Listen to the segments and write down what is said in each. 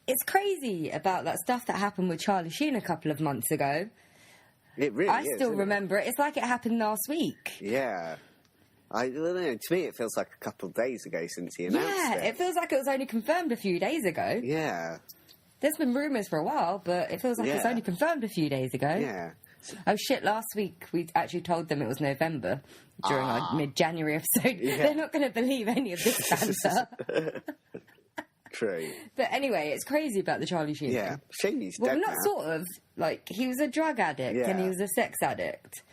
it's crazy about that stuff that happened with Charlie Sheen a couple of months ago. It really I is, still isn't remember it. It's like it happened last week. Yeah. I don't know. To me, it feels like a couple of days ago since he announced it. It feels like it was only confirmed a few days ago. Yeah. There's been rumours for a while, but it feels like it's only confirmed a few days ago. Yeah. Oh shit, last week we actually told them it was November during our mid-January episode. Yeah. They're not going to believe any of this banter. True. But anyway, it's crazy about the Charlie Sheen Yeah. thing. Shame he's Well, dead not now. sort of. Like, he was a drug addict and he was a sex addict.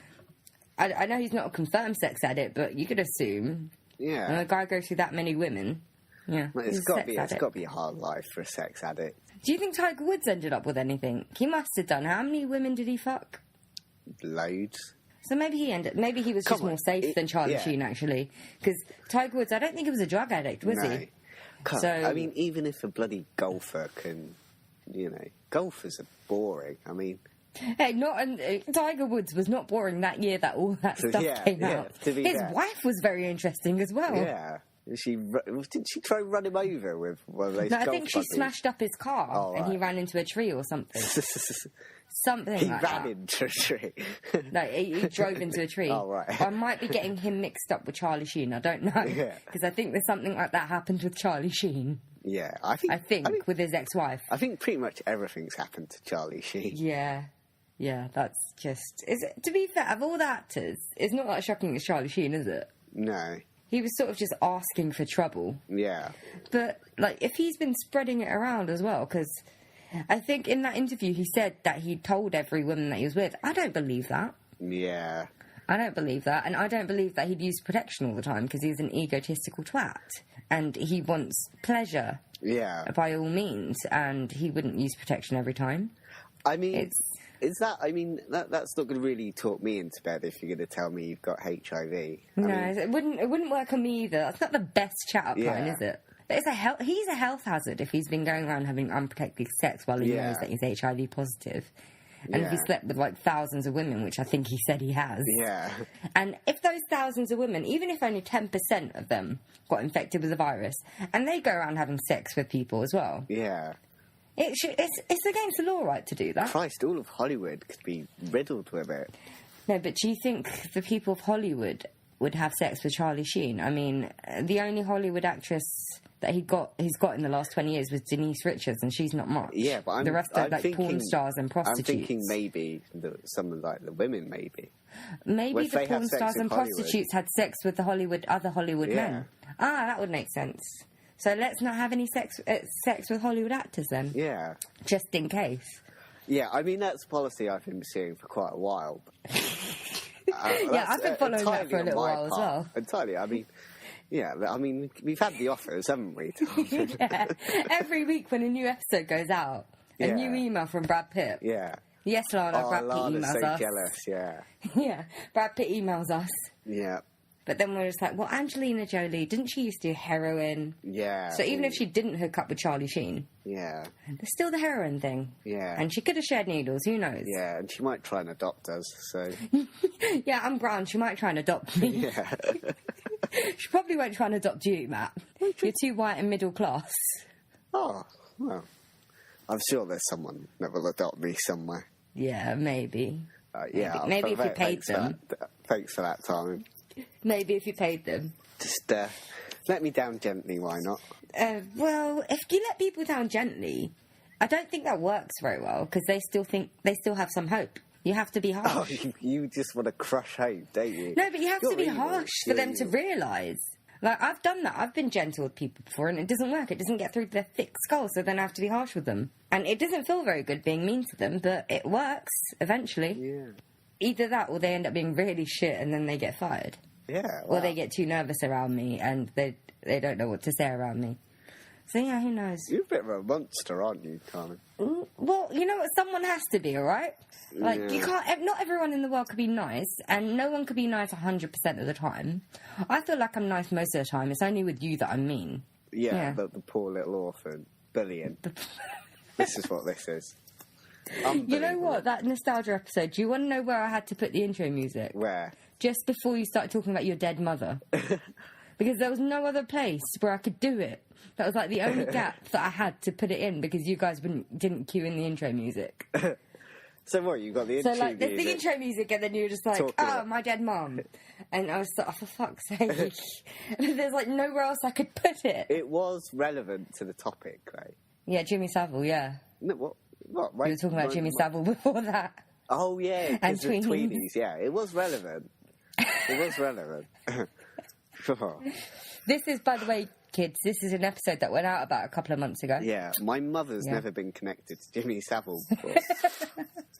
I know he's not a confirmed sex addict, but you could assume. Yeah. When a guy goes through that many women, Well, he's it's a got sex to be. It's addict. got to be a hard life for a sex addict. Do you think Tiger Woods ended up with anything? He must have done. How many women did he fuck? Loads. So maybe he was just more safe than Charlie Sheen, actually. Because Tiger Woods, I don't think he was a drug addict, was he? So, I mean, even if a bloody golfer can, golfers are boring. I mean... Hey, Tiger Woods was not boring that year that all that stuff came out. His wife was very interesting as well. Yeah. Did she try and run him over with one of those golf I think she buggies? smashed up his car and he ran into a tree or something. Something he like ran that. into a tree. No, he drove into a tree. Oh, right. I might be getting him mixed up with Charlie Sheen. I don't know. Because I think there's something like that happened with Charlie Sheen. Yeah, I think with his ex-wife. I think pretty much everything's happened to Charlie Sheen. Yeah, that's just... to be fair, of all the actors, it's not that shocking as Charlie Sheen, is it? No. He was sort of just asking for trouble. Yeah. But, like, if he's been spreading it around as well, because I think in that interview he said that he told every woman that he was with. I don't believe that. Yeah. I don't believe that. And I don't believe that he'd use protection all the time, because he's an egotistical twat. And he wants pleasure. Yeah. By all means. And he wouldn't use protection every time. I mean... that's not going to really talk me into bed if you're going to tell me you've got HIV. It wouldn't work on me either. That's not the best chat-up line, is it? But he's a health hazard if he's been going around having unprotected sex while he knows that he's HIV positive. And if he slept with, like, thousands of women, which I think he said he has. Yeah. And if those thousands of women, even if only 10% of them got infected with the virus, and they go around having sex with people as well. Yeah. It's against the law, right, to do that? Christ, all of Hollywood could be riddled with it. No, but do you think the people of Hollywood would have sex with Charlie Sheen? I mean, the only Hollywood actress that he's got in the last 20 years was Denise Richards, and she's not much. Yeah, but the rest are like porn stars and prostitutes. I'm thinking maybe some like the women, maybe. Maybe the porn stars and prostitutes had sex with the other Hollywood men. That would make sense. So let's not have any sex with Hollywood actors then. Yeah. Just in case. Yeah, I mean, that's a policy I've been pursuing for quite a while. I've been following that for a little while as well. Entirely. I mean, we've had the offers, haven't we? Yeah. Every week when a new episode goes out, a new email from Brad Pitt. Yeah. Yes, Lana, Brad Pitt Lana's emails so us. jealous, yeah. Yeah, Brad Pitt emails us. Yeah. But then we're just like, well, Angelina Jolie, didn't she used to do heroin? Yeah. So even if she didn't hook up with Charlie Sheen, there's still the heroin thing. Yeah. And she could have shared needles, who knows? Yeah, and she might try and adopt us, so... Yeah, I'm brown, she might try and adopt me. Yeah. She probably won't try and adopt you, Matt. You're too white and middle class. Oh, well, I'm sure there's someone that will adopt me somewhere. Yeah, maybe. Maybe if you paid them. Thanks for that, Simon. Maybe if you paid them. Just let me down gently, why not? Well, if you let people down gently, I don't think that works very well, because they still have some hope. You have to be harsh. Oh, you just want to crush hope, don't you? No, but you have to be harsh for them to realise. Like, I've done that. I've been gentle with people before, and it doesn't work. It doesn't get through their thick skull, so then I have to be harsh with them. And it doesn't feel very good being mean to them, but it works eventually. Yeah. Either that, or they end up being really shit, and then they get fired. Yeah. Or they get too nervous around me, and they don't know what to say around me. So, yeah, who knows? You're a bit of a monster, aren't you, Carmen? Well, you know what? Someone has to be, all right? Like, you can't... Not everyone in the world could be nice, and no one could be nice 100% of the time. I feel like I'm nice most of the time. It's only with you that I'm mean. Yeah. The poor little orphan. Bullying. This is what this is. You know what? That nostalgia episode, do you want to know where I had to put the intro music? Where? Just before you started talking about your dead mother. Because there was no other place where I could do it. That was like the only gap that I had to put it in because you guys didn't cue in the intro music. So what, you got the intro music? So, like, there's the intro music, and then you were just like, my dead mum. And I was like, oh, for fuck's sake. There's, like, nowhere else I could put it. It was relevant to the topic, right? Yeah, Jimmy Savile, yeah. No, what? We were talking about Jimmy Savile before that. Oh, yeah. And Tweenies. Tweenies, yeah. It was relevant. It was relevant. This is, by the way, kids, this is an episode that went out about a couple of months ago. Yeah, my mother's never been connected to Jimmy Savile before.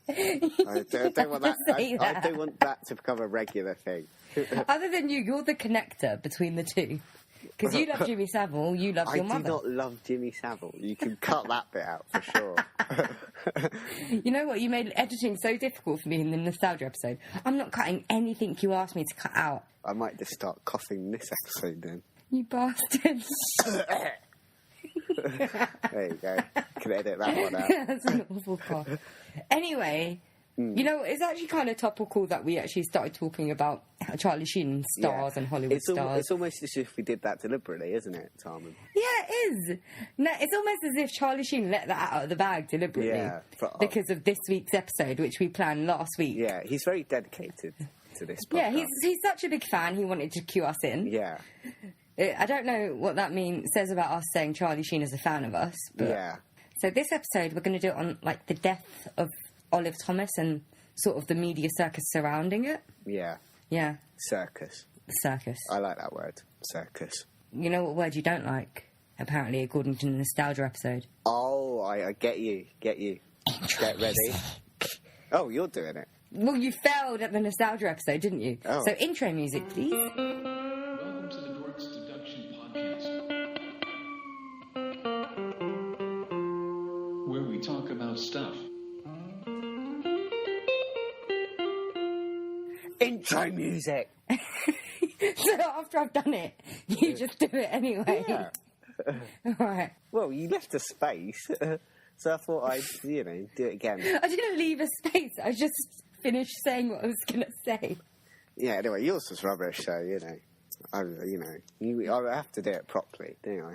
I don't want that. I don't want that to become a regular thing. Other than you're the connector between the two. Because you love Jimmy Savile, you love your mother. I do not love Jimmy Savile. You can cut that bit out for sure. You know what? You made editing so difficult for me in the nostalgia episode. I'm not cutting anything you asked me to cut out. I might just start coughing this episode then. You bastards. There you go. Can edit that one out. That's an awful cough. Anyway, you know, it's actually kind of topical that we actually started talking about Charlie Sheen stars and Hollywood stars. It's almost as if we did that deliberately, isn't it, Tarman? Yeah, it is. No, it's almost as if Charlie Sheen let that out of the bag deliberately because of this week's episode, which we planned last week. Yeah, he's very dedicated to this podcast. Yeah, he's such a big fan, he wanted to cue us in. Yeah. I don't know what that says about us saying Charlie Sheen is a fan of us. But... Yeah. So this episode, we're going to do it on, like, the death of Olive Thomas and sort of the media circus surrounding it. Yeah. Yeah. Circus. The circus. I like that word. Circus. You know what word you don't like, apparently, according to the nostalgia episode? Oh, I get you. Get ready. Oh, you're doing it. Well, you failed at the nostalgia episode, didn't you? Oh. So intro music, please. Welcome to the Dorks Deduction Podcast, where we talk about stuff. Intro music. So after I've done it, you just do it anyway. Yeah. All right. Well, you left a space, so I thought I'd, do it again. I didn't leave a space. I just finished saying what I was going to say. Yeah, anyway, yours was rubbish, so, I have to do it properly, don't I?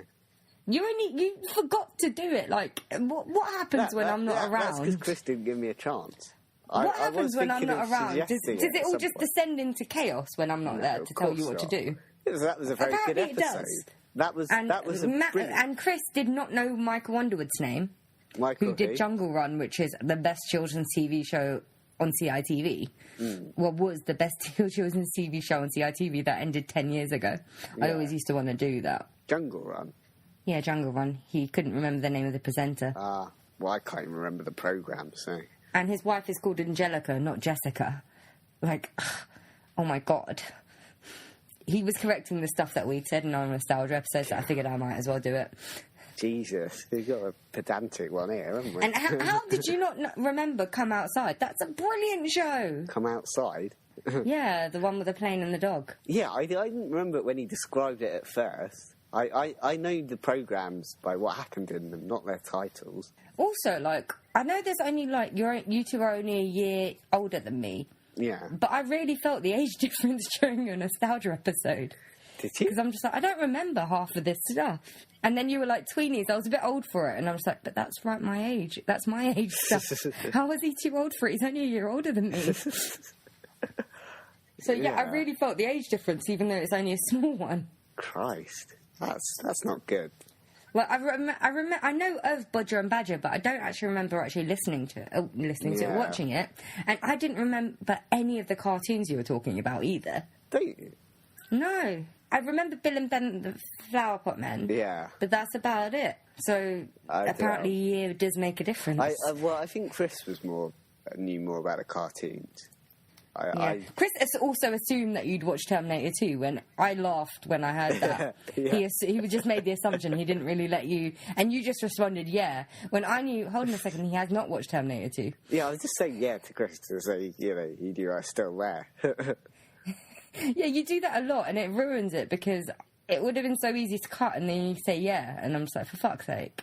You forgot to do it. Like, what happens when I'm not around? That's because Chris didn't give me a chance. What happens when I'm not around? Does it all just descend into chaos when I'm not there to tell you what to do? That was a very good episode. It does. That was brilliant. And Chris did not know Michael Underwood's name, who did Jungle Run, which is the best children's TV show on CITV. Well, was the best children's TV show on CITV that ended 10 years ago. Yeah. I always used to want to do that. Jungle Run? Yeah, Jungle Run. He couldn't remember the name of the presenter. Well, I can't even remember the programme, so... And his wife is called Angelica, not Jessica. Like, oh my God. He was correcting the stuff that we'd said in our nostalgia episode, so I figured I might as well do it. Jesus, we've got a pedantic one here, haven't we? And how did you not remember Come Outside? That's a brilliant show. Come Outside? Yeah, the one with the plane and the dog. Yeah, I didn't remember it when he described it at first. I know the programmes by what happened in them, not their titles. Also, like, I know there's only, like, you two are only a year older than me. Yeah. But I really felt the age difference during your nostalgia episode. Did you? Because I'm just like, I don't remember half of this stuff. And then you were like, tweenies, I was a bit old for it. And I was like, but that's right, my age. That's my age stuff. How was he too old for it? He's only a year older than me. So, yeah, I really felt the age difference, even though it's only a small one. Christ. That's not good. Well, I know of Bodger and Badger, but I don't actually remember listening to it, watching it. And I didn't remember any of the cartoons you were talking about either. Don't you? No. I remember Bill and Ben, the Flower Pot Men. Yeah. But that's about it. So, apparently a year does make a difference. I think Chris knew more about the cartoons. Chris also assumed that you'd watch Terminator 2 when I laughed when I heard that. Yeah. He just made the assumption he didn't really let you... And you just responded, yeah. When I knew... Hold on a second, he has not watched Terminator 2. Yeah, I was just saying yeah to Chris to say, he knew I was still there. Yeah, you do that a lot and it ruins it because it would have been so easy to cut and then you say yeah. And I'm just like, for fuck's sake.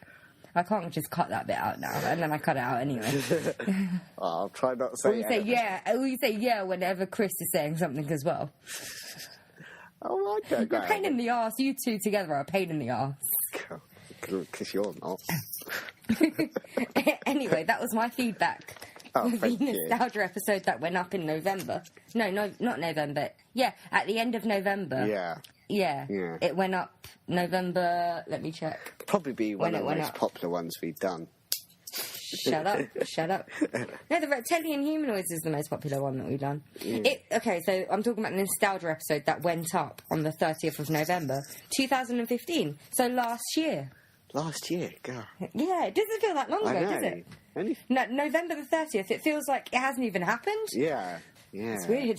I can't just cut that bit out now, and then I cut it out anyway. I'll try not to say you say yeah whenever Chris is saying something as well. Oh, okay. You're a pain in the arse. You two together are a pain in the arse. God. Because you're not. Anyway, that was my feedback. Oh, The thank you. nostalgia episode that went up in November. No, not November. Yeah, at the end of November. Yeah. Yeah. It went up November. Let me check. Probably be one of the most up. popular ones we've done. Shut up. No, the Reptilian Humanoids is the most popular one that we've done. Okay, so I'm talking about the nostalgia episode that went up on the 30th of November, 2015. So last year. Last year, God. Yeah, it doesn't feel that long I ago, know. does it? Only... No, November the 30th. It feels like it hasn't even happened. Yeah. It's weird.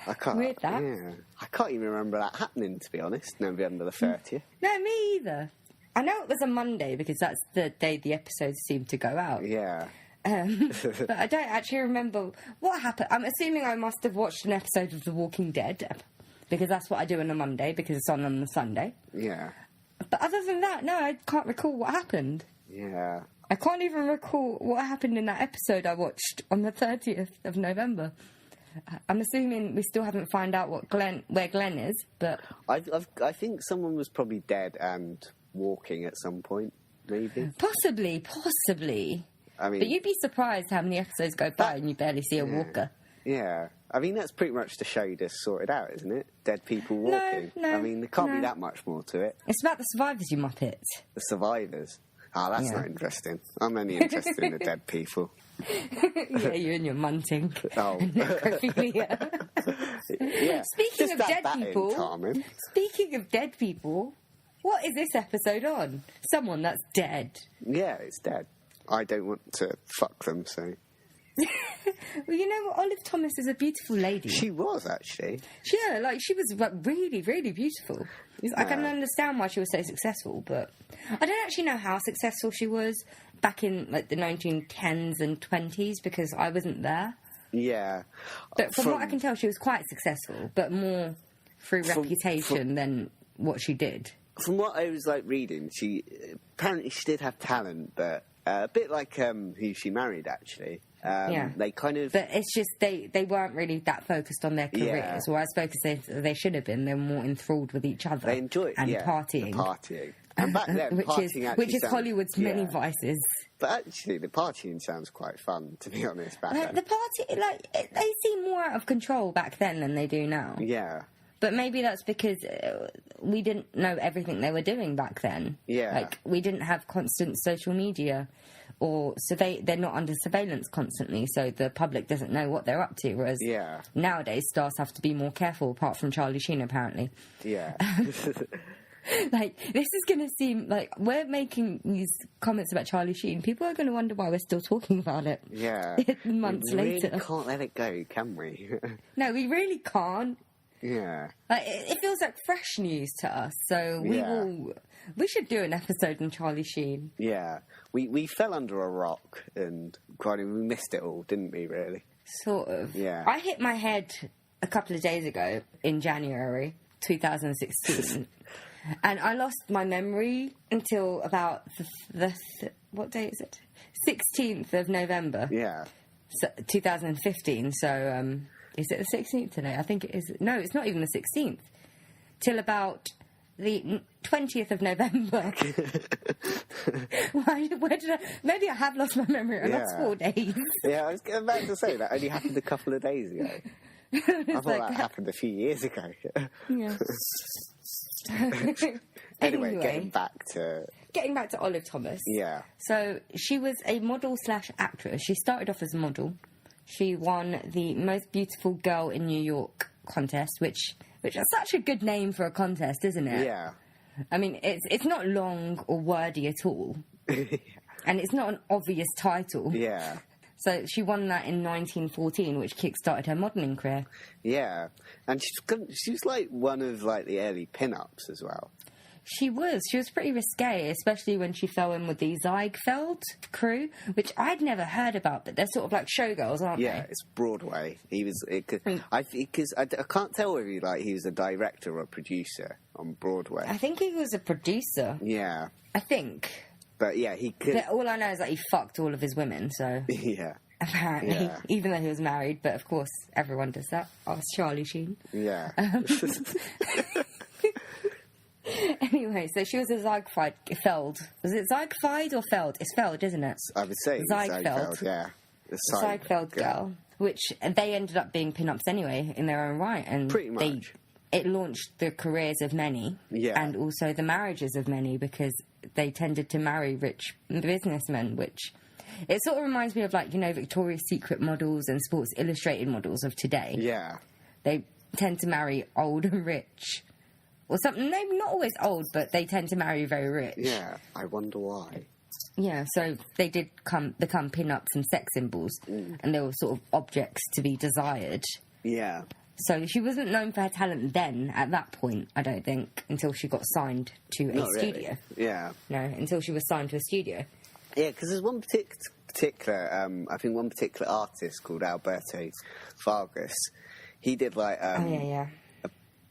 I can't. Weird that. Yeah. I can't even remember that happening, to be honest. November the 30th. No, me either. I know it was a Monday because that's the day the episodes seem to go out. Yeah. But I don't actually remember what happened. I'm assuming I must have watched an episode of The Walking Dead because that's what I do on a Monday because it's on the Sunday. Yeah. But other than that, no, I can't recall what happened. Yeah. I can't even recall what happened in that episode I watched on the 30th of November. I'm assuming we still haven't found out where Glenn is, but... I think someone was probably dead and walking at some point, maybe. Possibly. I mean... But you'd be surprised how many episodes go by and you barely see a walker. Yeah. I mean, that's pretty much the show just sorted out, isn't it? Dead people walking. No, I mean, there can't be that much more to it. It's about the survivors, you muppets. The survivors. Oh, that's not interesting. I'm only interested in the dead people. Yeah, you and your munting. Oh. And necrophilia. Yeah. Speaking Just of add dead that in, people... Carmen. Speaking of dead people, what is this episode on? Someone that's dead. Yeah, it's dead. I don't want to fuck them, so... Well, you know what? Olive Thomas is a beautiful lady. She was, actually. Yeah, she was really, really beautiful. I can understand why she was so successful, but I don't actually know how successful she was back in the 1910s and 20s because I wasn't there. Yeah. But from what I can tell, she was quite successful, but more through reputation than what she did. From what I was reading, she did have talent, but a bit like who she married, actually. They kind of... But it's just they weren't really that focused on their careers, or as focused as they should have been. They were more enthralled with each other. They enjoyed and partying. Partying. And back then, which is Hollywood's many vices. But actually, the partying sounds quite fun, to be honest, back then. The party, they seem more out of control back then than they do now. Yeah. But maybe that's because we didn't know everything they were doing back then. Yeah. We didn't have constant social media, or they're not under surveillance constantly, so the public doesn't know what they're up to. Whereas nowadays, stars have to be more careful, apart from Charlie Sheen, apparently. Yeah. This is going to seem like we're making these comments about Charlie Sheen. People are going to wonder why we're still talking about it. Yeah. Months we later. Really can't let it go, can we? No, we really can't. Yeah. It feels like fresh news to us, so we should do an episode on Charlie Sheen. Yeah. We fell under a rock and we missed it all, didn't we, really? Sort of. Yeah. I hit my head a couple of days ago in January 2016 and I lost my memory until about what day is it? 16th of November. Yeah. 2015, so... is it the 16th today? I think it is. No, it's not even the 16th. Till about the 20th of November. Maybe I have lost my memory. I lost 4 days. Yeah, I was about to say that only happened a couple of days ago. I thought that happened a few years ago. Yeah. Anyway, getting back to Olive Thomas. Yeah. So she was a model / actress. She started off as a model. She won the Most Beautiful Girl in New York contest, which is such a good name for a contest, isn't it? Yeah. I mean, it's not long or wordy at all. And it's not an obvious title. Yeah. So she won that in 1914, which kick-started her modelling career. Yeah. And she was one of the early pin-ups as well. She was pretty risque, especially when she fell in with the Ziegfeld crew, which I'd never heard about, but they're sort of like showgirls, aren't they? Yeah, it's Broadway. I can't tell whether he was a director or a producer on Broadway. I think he was a producer. Yeah. I think. But yeah, he could... But all I know is that he fucked all of his women, so... Yeah. Apparently, even though he was married, but of course everyone does that. Ask Charlie Sheen. Yeah. Anyway, so she was a Ziegfeld. Was it Ziegfeld or Feld? It's Feld, isn't it? I would say Ziegfeld, yeah. The Ziegfeld girl. Which they ended up being pin-ups anyway in their own right. And pretty much. It launched the careers of many. Yeah. And also the marriages of many, because they tended to marry rich businessmen, which... It sort of reminds me of, like, you know, Victoria's Secret models and Sports Illustrated models of today. Yeah. They tend to marry old and rich. Or something. Maybe not always old, but they tend to marry very rich. Yeah, I wonder why. Yeah, so they did become pin-ups and sex symbols, and they were sort of objects to be desired. Yeah. So she wasn't known for her talent then, at that point, I don't think, until she got signed to a studio. Yeah. No, until she was signed to a studio. Yeah, because there's one particular, I think one particular artist called Alberto Vargas. He did, like, a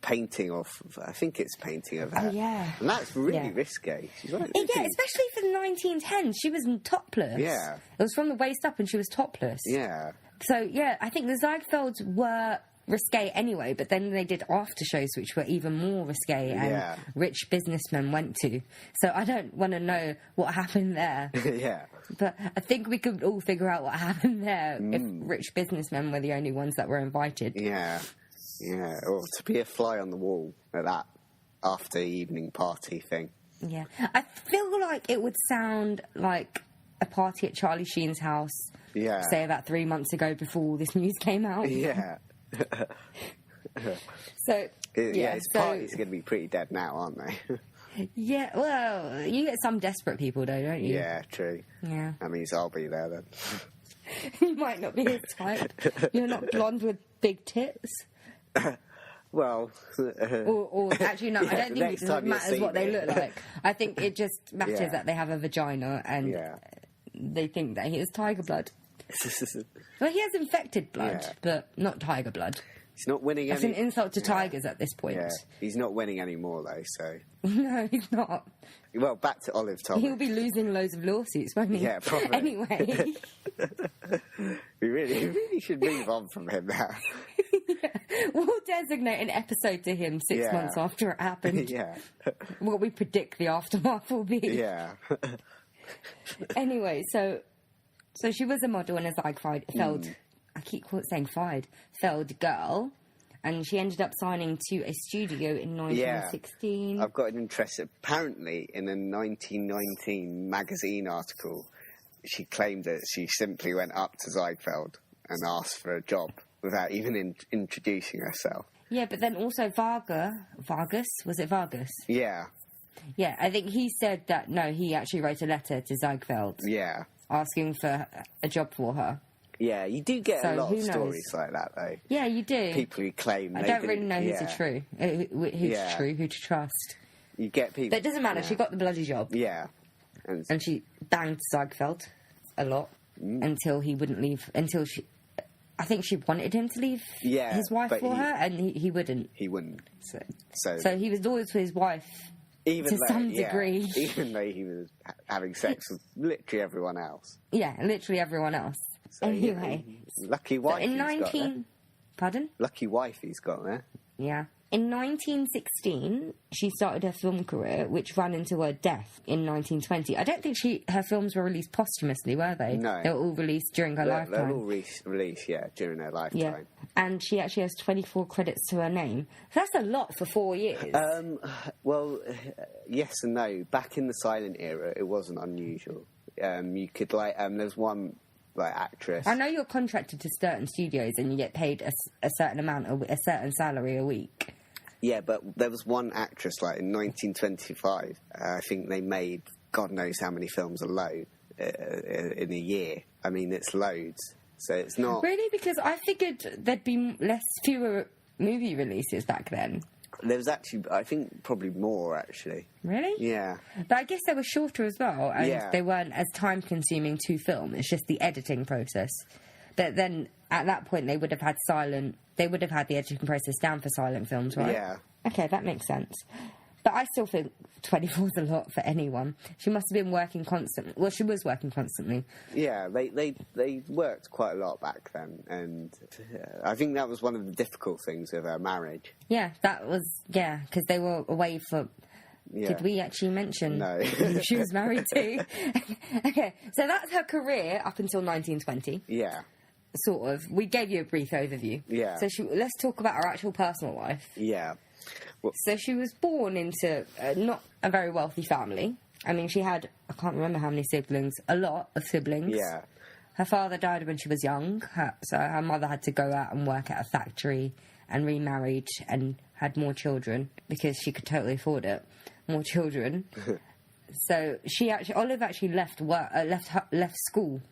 painting of, I think it's a painting of her. Oh, yeah. And that's really risque. She's like, yeah, especially for the 1910s. She was topless. Yeah. It was from the waist up and she was topless. Yeah. So, yeah, I think the Ziegfelds were risque anyway, but then they did after shows which were even more risque and rich businessmen went to. So I don't want to know what happened there. Yeah. But I think we could all figure out what happened there if rich businessmen were the only ones that were invited. Yeah. Yeah. Or to be a fly on the wall at that after evening party thing. Yeah. I feel like it would sound like a party at Charlie Sheen's house, say about 3 months ago before all this news came out. Yeah. So his party's going to be pretty dead now, aren't they? Yeah, well, you get some desperate people though, don't you? Yeah, true. Yeah. That means I'll be there then. You might not be his type. You're not blonde with big tits. Well... or actually, no, I don't think it matters what they look like. I think it just matters that they have a vagina and they think that he has tiger blood. Well, he has infected blood, but not tiger blood. He's not winning That's an insult to tigers at this point. Yeah. He's not winning anymore, though, so... No, he's not. Well, back to Olive Thomas. He'll be losing loads of lawsuits, won't he? Yeah, probably. Anyway. we really should move on from him now. We'll designate an episode to him 6 months after it happened. Yeah. What we predict the aftermath will be. Yeah. Anyway, so she was a model and a Ziegfeld, I keep saying Feld girl, and she ended up signing to a studio in 1916. Yeah. I've got an interest. Apparently, in a 1919 magazine article, she claimed that she simply went up to Ziegfeld and asked for a job without even introducing herself. Yeah, but then also Vargas? Was it Vargas? Yeah. Yeah, I think he said that, no, he actually wrote a letter to Ziegfeld. Yeah. Asking for a job for her. Yeah, you do get a lot of stories like that, though. Yeah, you do. People who claim I don't really know who's true. Who's true, who to trust. You get people... But it doesn't matter, she got the bloody job. Yeah. And she banged Ziegfeld a lot until he wouldn't leave, until she... I think she wanted him to leave his wife for her, and he wouldn't. He wouldn't. So he was loyal to his wife to some degree. Even though he was having sex with literally everyone else. Yeah, literally everyone else. So, anyway. Lucky wife he's got there. Pardon? Lucky wife he's got there. Yeah. In 1916, she started her film career, which ran into her death in 1920. I don't think her films were released posthumously, were they? No. They were all released during her lifetime. They were all released, during her lifetime. Yeah. And she actually has 24 credits to her name. That's a lot for 4 years. Well, yes and no. Back in the silent era, it wasn't unusual. You could, there's one... actress. I know you're contracted to certain studios and you get paid a certain amount, a certain salary a week. Yeah, but there was one actress, in 1925, I think they made God knows how many films alone in a year. I mean, it's loads. So it's not... Really? Because I figured there'd be fewer movie releases back then. There was actually, I think, probably more, actually. Really? Yeah. But I guess they were shorter as well, and they weren't as time-consuming to film. It's just the editing process. But then, at that point, they would have had the editing process down for silent films, right? Yeah. Okay, that makes sense. But I still think 24 is a lot for anyone. She must have been working constantly. Well, she was working constantly. Yeah, they worked quite a lot back then, and I think that was one of the difficult things of her marriage. Yeah, that was, because they were away for Did we actually mention No. who she was married to? Okay, so that's her career up until 1920. Yeah. Sort of. We gave you a brief overview. Yeah. So let's talk about her actual personal life. Yeah. Well, So she was born into not a very wealthy family. I mean, she had, I can't remember how many siblings, a lot of siblings. yeah. Her father died when she was young, so her mother had to go out and work at a factory and remarried and had more children because she could totally afford it. More children. So Olive actually left school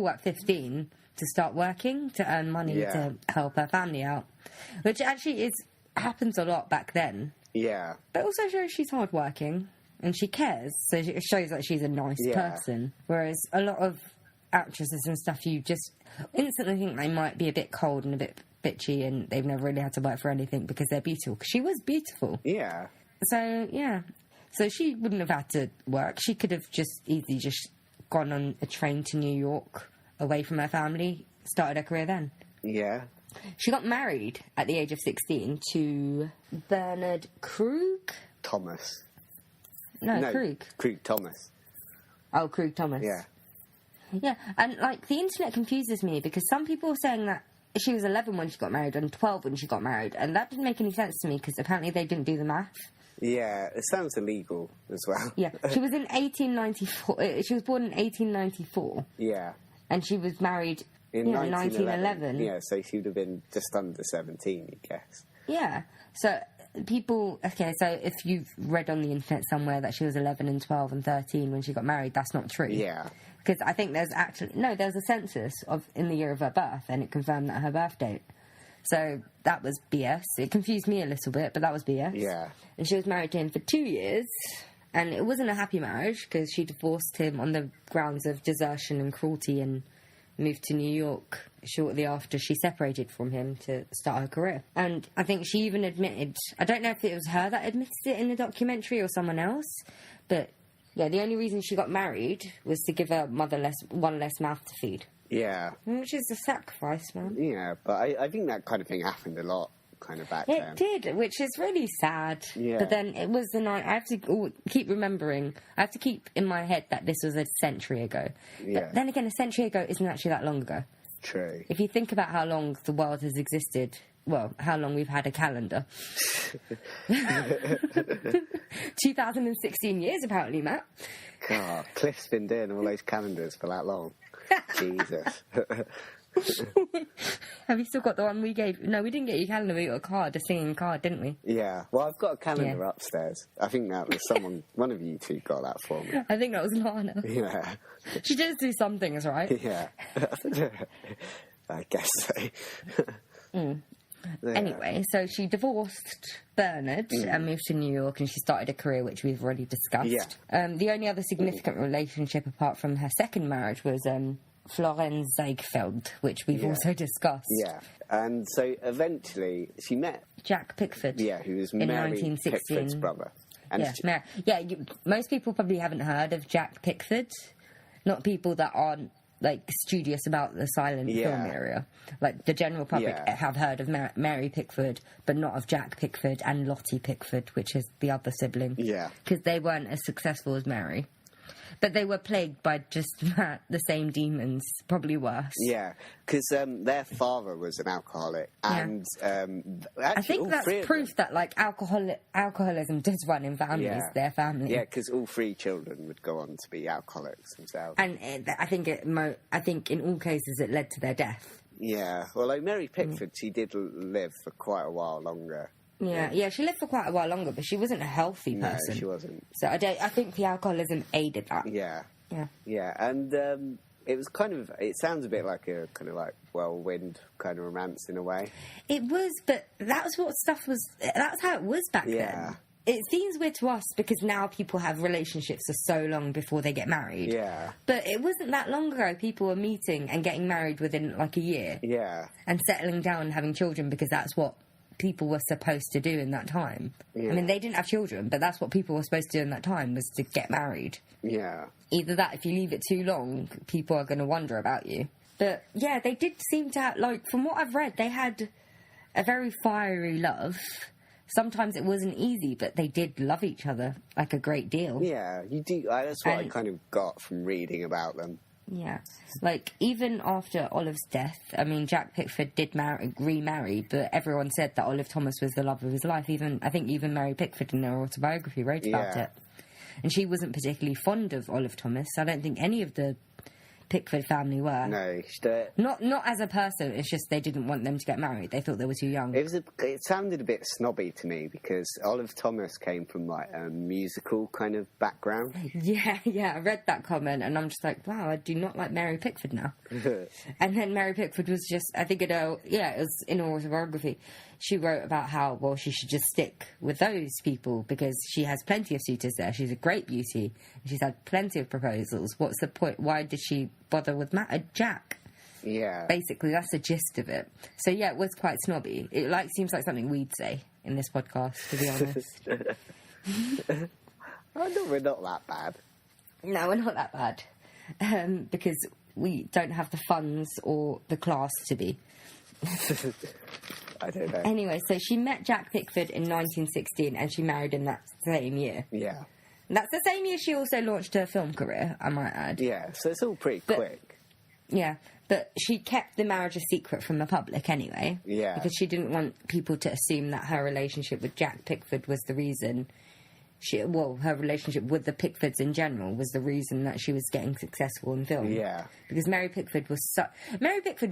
at 15 to start working to earn money to help her family out, which actually happens a lot back then. Yeah. But also shows she's hardworking and she cares, so it shows that she's a nice person. Whereas a lot of actresses and stuff, you just instantly think they might be a bit cold and a bit bitchy and they've never really had to work for anything because they're beautiful. Because she was beautiful. Yeah. So, yeah. So she wouldn't have had to work. She could have just easily just gone on a train to New York away from her family, started her career then. Yeah. She got married at the age of 16 to Bernard Krug? Thomas. No, Krug. Krug Thomas. Oh, Krug Thomas. Yeah. Yeah, and, like, the internet confuses me because some people are saying that she was 11 when she got married and 12 when she got married, and that didn't make any sense to me because apparently they didn't do the math. Yeah, it sounds illegal as well. Yeah, she was in 1894. She was born in 1894. Yeah. And she was married In 1911. Yeah, so she would have been just under 17, I guess. Yeah. So people... Okay, so if you've read on the internet somewhere that she was 11 and 12 and 13 when she got married, that's not true. Yeah. Because I think there's actually... No, there's a census in the year of her birth, and it confirmed that her birth date. So that was BS. It confused me a little bit, but that was BS. Yeah. And she was married to him for 2 years, and it wasn't a happy marriage because she divorced him on the grounds of desertion and cruelty and moved to New York shortly after she separated from him to start her career. And I think she even admitted... I don't know if it was her that admitted it in the documentary or someone else, but... Yeah, the only reason she got married was to give her mother one less mouth to feed. Yeah. Which is a sacrifice, man. Yeah, but I think that kind of thing happened a lot kind of back then. It did, which is really sad. Yeah. But then it was the night... I have to keep remembering... I have to keep in my head that this was a century ago. Yeah. But then again, a century ago isn't actually that long ago. True. If you think about how long the world has existed... Well, how long we've had a calendar. 2016 years, apparently, Matt. God, Cliff's been doing all those calendars for that long. Jesus. Have you still got the one we gave? No, we didn't get you a calendar. We got a card, a singing card, didn't we? Yeah. Well, I've got a calendar upstairs. I think that was one of you two got that for me. I think that was Lana. Yeah. She does do some things, right? Yeah. I guess so. Yeah. Anyway, so she divorced Bernard and moved to New York, and she started a career which we've already discussed. Yeah. The only other significant relationship apart from her second marriage was Florence Ziegfeld, which we've also discussed. Yeah. And so eventually she met Jack Pickford. Yeah, who was in Mary 1916. Pickford's brother. And most people probably haven't heard of Jack Pickford. Not people that aren't like studious about the silent film area. Like the general public have heard of Mary Pickford, but not of Jack Pickford and Lottie Pickford, which is the other sibling. Yeah. Because they weren't as successful as Mary. But they were plagued by just the same demons, probably worse. Yeah, because their father was an alcoholic, and I think that's proof that like alcoholism does run in families, their family. Yeah, because all three children would go on to be alcoholics themselves. And I think in all cases it led to their death. Yeah, well, like Mary Pickford, she did live for quite a while longer. Yeah, she lived for quite a while longer, but she wasn't a healthy person. No, she wasn't. So I think the alcoholism aided that. Yeah. Yeah. Yeah, and it was kind of... It sounds a bit like a kind of like whirlwind kind of romance in a way. It was, but that was what stuff was... That's how it was back then. It seems weird to us because now people have relationships for so long before they get married. Yeah. But it wasn't that long ago people were meeting and getting married within like a year. Yeah. And settling down and having children because that's what people were supposed to do in that time. Yeah. I mean, they didn't have children, but that's what people were supposed to do in that time, was to get married. Yeah. Either that, if you leave it too long, people are going to wonder about you. But, yeah, they did seem to have, like, from what I've read, they had a very fiery love. sometimes it wasn't easy, but they did love each other like a great deal. Yeah, you do. That's what I kind of got from reading about them. Yeah. Like, even after Olive's death, I mean, Jack Pickford did remarry, but everyone said that Olive Thomas was the love of his life. I think even Mary Pickford in her autobiography wrote about it. And she wasn't particularly fond of Olive Thomas. I don't think any of the Pickford family were. No, not as a person. It's just they didn't want them to get married. They thought they were too young. It sounded a bit snobby to me because Olive Thomas came from like a musical kind of background. Yeah. I read that comment and I'm just like, wow, I do not like Mary Pickford now. And then Mary Pickford was just, I think it was in her autobiography. She wrote about how, well, she should just stick with those people because she has plenty of suitors there. She's a great beauty. She's had plenty of proposals. What's the point? Why did she bother with Jack? Yeah. Basically, that's the gist of it. So, yeah, it was quite snobby. It seems like something we'd say in this podcast, to be honest. We're not that bad. No, we're not that bad. Because we don't have the funds or the class to be. I don't know. Anyway, so she met Jack Pickford in 1916 and she married him that same year. Yeah. That's the same year she also launched her film career, I might add. Yeah, so it's all pretty quick. Yeah, but she kept the marriage a secret from the public anyway. Yeah. Because she didn't want people to assume that her relationship with Jack Pickford was the reason... her relationship with the Pickfords in general was the reason that she was getting successful in film. Yeah. Because Mary Pickford,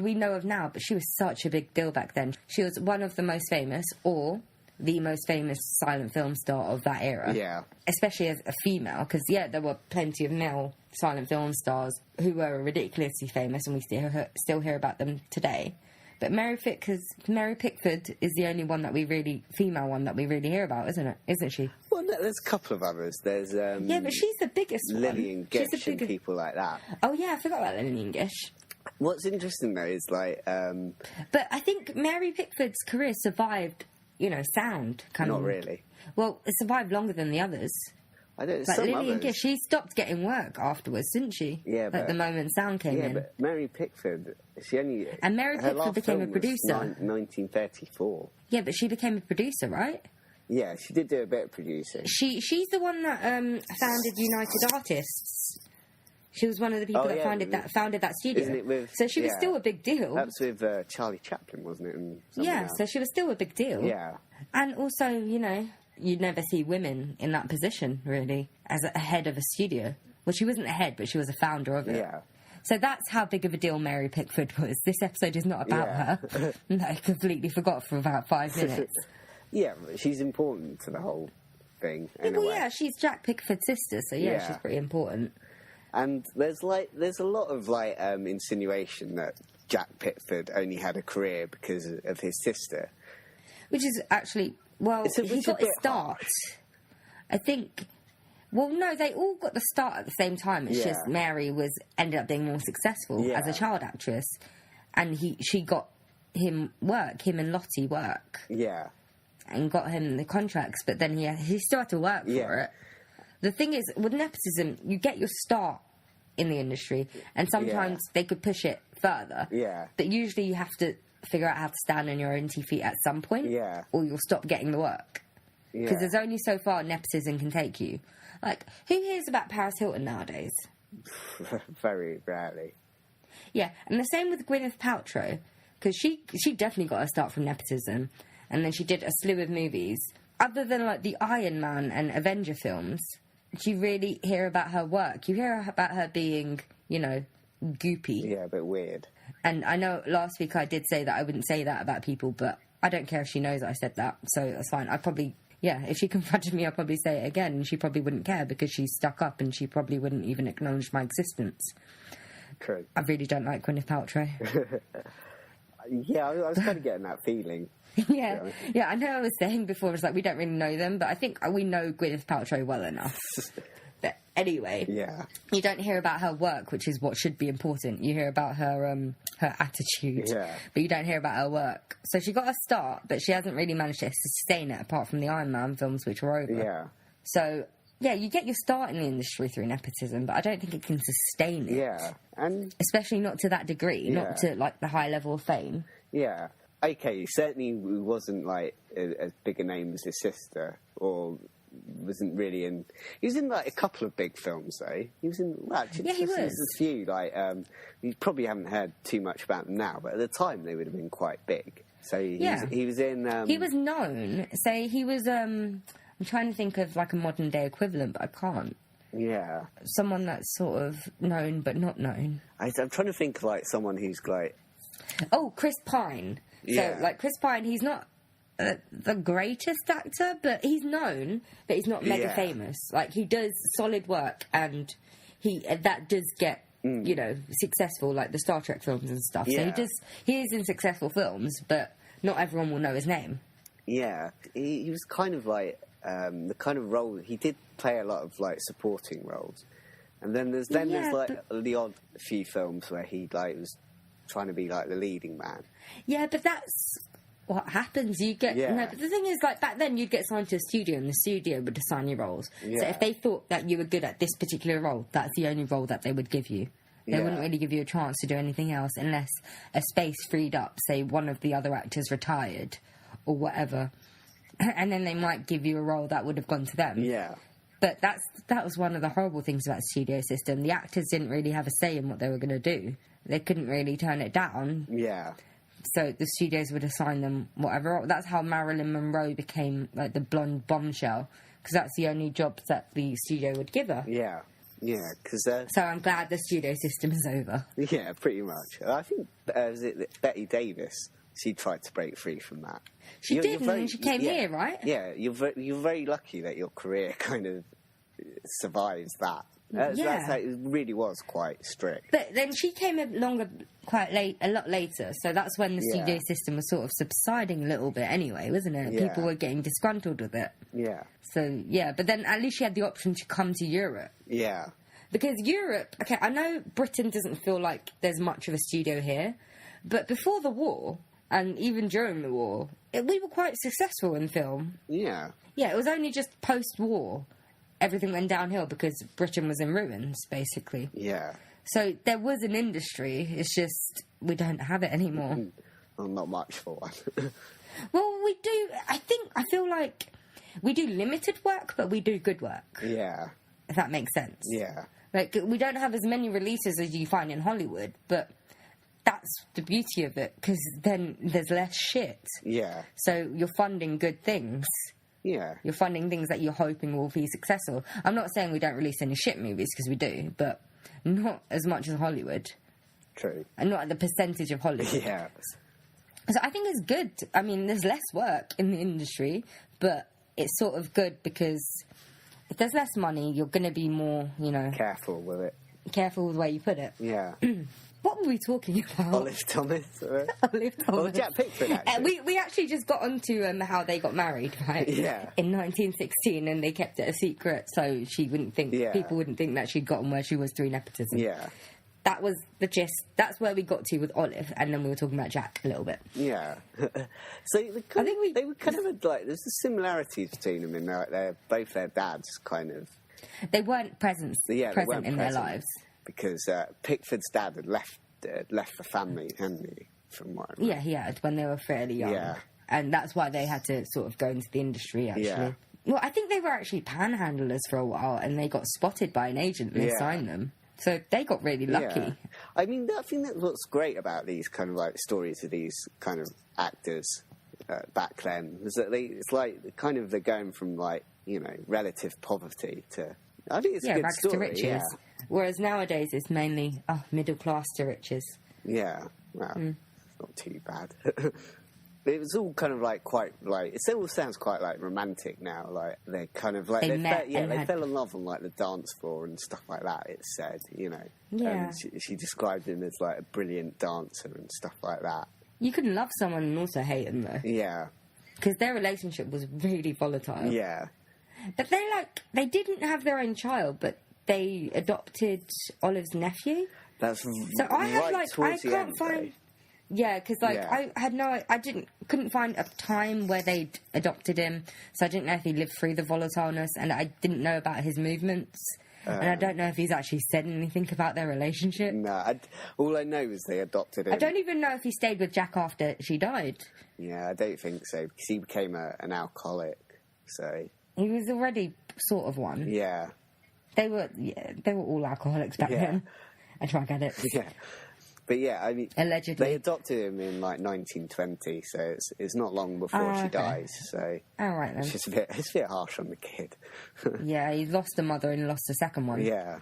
we know of now, but she was such a big deal back then. She was one of the most famous, or the most famous silent film star of that era. Yeah. Especially as a female, because, there were plenty of male silent film stars who were ridiculously famous, and we still hear about them today. But Mary Pickford is the only female one that we really hear about, isn't she? Well, no, there's a couple of others. There's but she's the biggest one. Lillian Gish and people like that. Oh yeah, I forgot about Lillian Gish. What's interesting though is like, but I think Mary Pickford's career survived, sound kind of. Not really. Well, it survived longer than the others. I don't. Like Lillian Gish, she stopped getting work afterwards, didn't she? Yeah, but the moment sound came in. Yeah, but Mary Pickford, and Mary Pickford became a producer. 1934. Yeah, but she became a producer, right? Yeah, she did do a bit of producing. She's the one that founded United Artists. She was one of the people that founded that studio. Isn't it with, so she was still a big deal. That's with Charlie Chaplin, wasn't it? And so she was still a big deal. Yeah. And also, you'd never see women in that position, really, as a head of a studio. Well, she wasn't a head, but she was a founder of it. Yeah. So that's how big of a deal Mary Pickford was. This episode is not about her. No, I completely forgot for about 5 minutes. Yeah, but she's important to the whole thing. She's Jack Pickford's sister, so she's pretty important. And there's a lot of insinuation that Jack Pickford only had a career because of his sister, which is actually he got his start. I think. Well, no, they all got the start at the same time. It's just Mary ended up being more successful as a child actress, and she got him and Lottie work. Yeah. And got him the contracts, but then he still had to work for it. The thing is, with nepotism, you get your start in the industry, and sometimes they could push it further. Yeah. But usually you have to figure out how to stand on your own 2 feet at some point, or you'll stop getting the work. Because there's only so far nepotism can take you. Like, who hears about Paris Hilton nowadays? Very rarely. Yeah, and the same with Gwyneth Paltrow, because she definitely got her start from nepotism, and then she did a slew of movies. Other than, like, the Iron Man and Avenger films, do you really hear about her work? You hear about her being, goopy. Yeah, a bit weird. And I know last week I did say that I wouldn't say that about people, but I don't care if she knows that I said that, so that's fine. If she confronted me, I'd probably say it again, and she probably wouldn't care because she's stuck up and she probably wouldn't even acknowledge my existence. True. I really don't like Gwyneth Paltrow. Yeah, I was kind of getting that feeling. Yeah, I know I was saying before, it's like we don't really know them, but I think we know Gwyneth Paltrow well enough. But anyway, you don't hear about her work, which is what should be important. You hear about her attitude, but you don't hear about her work. So she got a start, but she hasn't really managed to sustain it, apart from the Iron Man films, which were over. Yeah. So, you get your start in the industry through nepotism, but I don't think it can sustain it. Yeah, and especially not to that degree, not to, like, the high level of fame. Yeah. okay, certainly he wasn't like as big a name as his sister, or wasn't really in. He was in like a couple of big films though. He was in. Well, actually, he was. There's a few like you probably haven't heard too much about them now, but at the time they would have been quite big. So he was in. He was known. Say he was. I'm trying to think of like a modern day equivalent, but I can't. Yeah. Someone that's sort of known but not known. I'm trying to think of like someone who's like. Oh, Chris Pine. Yeah. So like Chris Pine, he's not the greatest actor, but he's known, but he's not mega famous. Like he does solid work, and that does get successful, like the Star Trek films and stuff. Yeah. So he is in successful films, but not everyone will know his name. Yeah, he was kind of like the kind of role he did play a lot of like supporting roles, and then there's like the odd few films where he like was trying to be like the leading man. Yeah, but that's what happens. You get no, but the thing is, like back then, you'd get signed to a studio, and the studio would assign you roles. Yeah. So if they thought that you were good at this particular role, that's the only role that they would give you. They wouldn't really give you a chance to do anything else unless a space freed up. Say one of the other actors retired, or whatever, and then they might give you a role that would have gone to them. Yeah. But that was one of the horrible things about the studio system. The actors didn't really have a say in what they were going to do. They couldn't really turn it down. Yeah. So the studios would assign them whatever. That's how Marilyn Monroe became like the blonde bombshell, because that's the only job that the studio would give her. Yeah. Yeah, because... so I'm glad the studio system is over. Yeah, pretty much. I think was it Betty Davis? She tried to break free from that. She did, and she came here, right? Yeah, you're very lucky that your career kind of survives that. That's how it really was quite strict. But then she came along a lot later, so that's when the studio system was sort of subsiding a little bit anyway, wasn't it? Yeah. People were getting disgruntled with it. Yeah. So, yeah, but then at least she had the option to come to Europe. Yeah. Because Europe, okay, I know Britain doesn't feel like there's much of a studio here, but before the war, and even during the war, we were quite successful in film. Yeah. Yeah, it was only just post-war everything went downhill because Britain was in ruins, basically. Yeah. So there was an industry, it's just we don't have it anymore. Well, not much for one. Well, we do, I feel like we do limited work, but we do good work. Yeah. If that makes sense. Yeah. Like, we don't have as many releases as you find in Hollywood, but that's the beauty of it, because then there's less shit. Yeah. So you're funding good things. Yeah. You're funding things that you're hoping will be successful. I'm not saying we don't release any shit movies, because we do, but not as much as Hollywood. True. And not at the percentage of Hollywood. Yeah. So I think it's good. I mean, there's less work in the industry, but it's sort of good because if there's less money, you're going to be more, careful with it. Careful with the way you put it. Yeah. What were we talking about? Olive Thomas. Olive Thomas. Well, Jack Pickford, actually. We actually just got onto how they got married, right? Yeah. In 1916, and they kept it a secret so she wouldn't think, people wouldn't think that she'd gotten where she was through nepotism. Yeah. That was the gist. That's where we got to with Olive, and then we were talking about Jack a little bit. Yeah. So they were kind of like, there's the similarities between them in they're both their dads kind of. They weren't present in their lives. Because Pickford's dad had left the family, hadn't he? From what I remember. Yeah, he had when they were fairly young. Yeah. And that's why they had to sort of go into the industry, actually. Yeah. Well, I think they were actually panhandlers for a while, and they got spotted by an agent and they signed them. So they got really lucky. Yeah. I mean, I think that's what's great about these kind of like stories of these kind of actors back then, is that it's like kind of they're going from like, relative poverty to... I think it's a good rags story. to riches. Yeah. Whereas nowadays it's mainly middle class to riches. Yeah, well, it's not too bad. It was all kind of like quite like it all sounds quite like romantic now. Like they kind of like they fell in love on like the dance floor and stuff like that. It's said, Yeah. And she described him as like a brilliant dancer and stuff like that. You can love someone and also hate them though. Yeah. Because their relationship was really volatile. Yeah. But they didn't have their own child, but they adopted Olive's nephew. That's so I had I can't find. Yeah, because I had couldn't find a time where they'd adopted him, so I didn't know if he lived through the volatileness, and I didn't know about his movements. And I don't know if he's actually said anything about their relationship. No, all I know is they adopted him. I don't even know if he stayed with Jack after she died. Yeah, I don't think so, because he became an alcoholic, so... He was already sort of one. Yeah. They were all alcoholics back then. And drug addicts. Yeah. But yeah, I mean... Allegedly. They adopted him in, 1920, so it's not long before she dies, so... All right, then. It's a bit harsh on the kid. Yeah, he lost a mother and lost a second one. Yeah.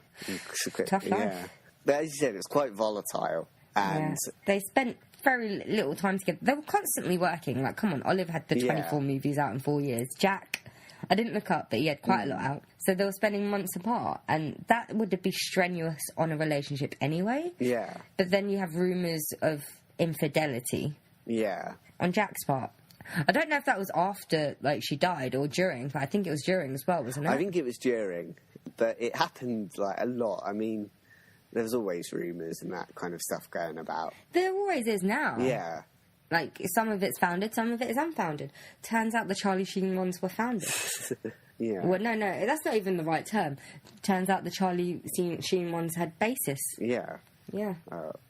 Tough life. Yeah. But as you said, it was quite volatile, and... Yeah. They spent very little time together. They were constantly working. Like, come on, Olive had the 24 movies out in 4 years. Jack... I didn't look up, but he had quite a lot out. So they were spending months apart, and that would be strenuous on a relationship anyway. Yeah. But then you have rumours of infidelity. Yeah. On Jack's part. I don't know if that was after, she died, or during, but I think it was during as well, wasn't it? I think it was during, but it happened, a lot. I mean, there's always rumours and that kind of stuff going about. There always is now. Yeah. Some of it's founded, some of it is unfounded. Turns out the Charlie Sheen ones were founded. Yeah. Well, no, that's not even the right term. Turns out the Charlie Sheen ones had basis. Yeah. Yeah.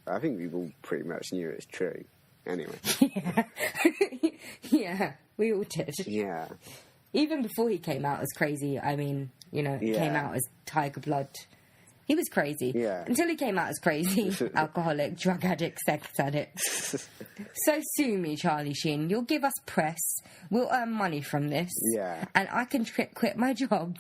I think we all pretty much knew it's true. Anyway. Yeah. Yeah, we all did. Yeah. Even before he came out as crazy, I mean, he came out as Tiger Blood. He was crazy. Yeah. Until he came out as crazy, alcoholic, drug addict, sex addict. So sue me, Charlie Sheen. You'll give us press. We'll earn money from this. Yeah. And I can quit my job.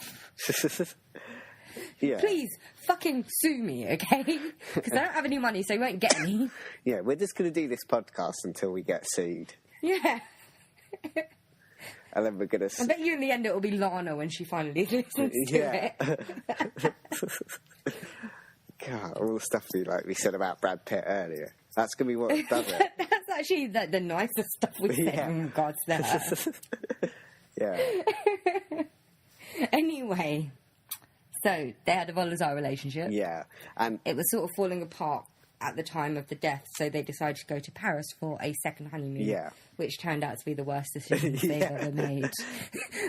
Yeah. Please, fucking sue me, okay? Because I don't have any money, so you won't get any. Yeah, we're just going to do this podcast until we get sued. Yeah. And then we're going to... I bet you in the end it will be Lana when she finally listens to it. God, all the stuff we said about Brad Pitt earlier. That's going to be what does it. That's actually the nicest stuff we said in regards to her. Yeah. Anyway, so they had a volatile relationship. Yeah. And it was sort of falling apart at the time of the death, so they decided to go to Paris for a second honeymoon. Yeah. Which turned out to be the worst decision they've ever made.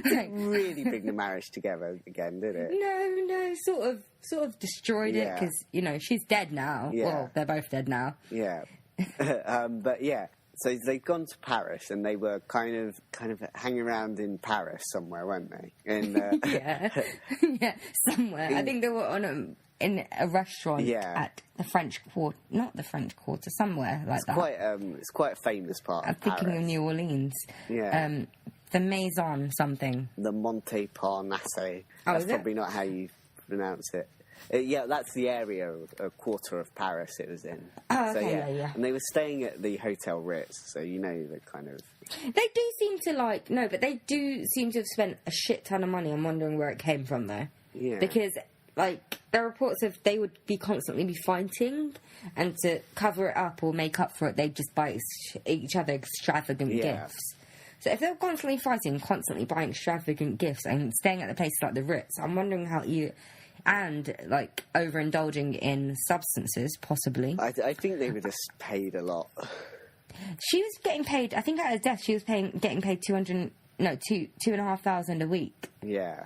Didn't really bring the marriage together again, did it? No, sort of destroyed it, because, she's dead now. Yeah. Well, they're both dead now. Yeah. But yeah, so they'd gone to Paris and they were kind of hanging around in Paris somewhere, weren't they? Yeah, somewhere. I think they were in a restaurant at the French Quarter, not the French Quarter, somewhere like that. It's quite a famous part of Paris. I'm thinking of New Orleans. Yeah. The Maison something. The Montparnasse. Oh, That's probably not how you pronounce it. Yeah, that's the area, a quarter of Paris it was in. Oh, okay, so, yeah. And they were staying at the Hotel Ritz, so the kind of... They do seem to but they do seem to have spent a shit ton of money. I'm wondering where it came from, though. Yeah. Because... there are reports of they would constantly be fighting, and to cover it up or make up for it, they'd just buy each other extravagant gifts. So if they were constantly fighting, constantly buying extravagant gifts, and staying at the places like the Ritz, I'm wondering how and overindulging in substances, possibly. I think they were just paid a lot. She was getting paid. I think at her death, she was getting paid $2,500 a week. Yeah.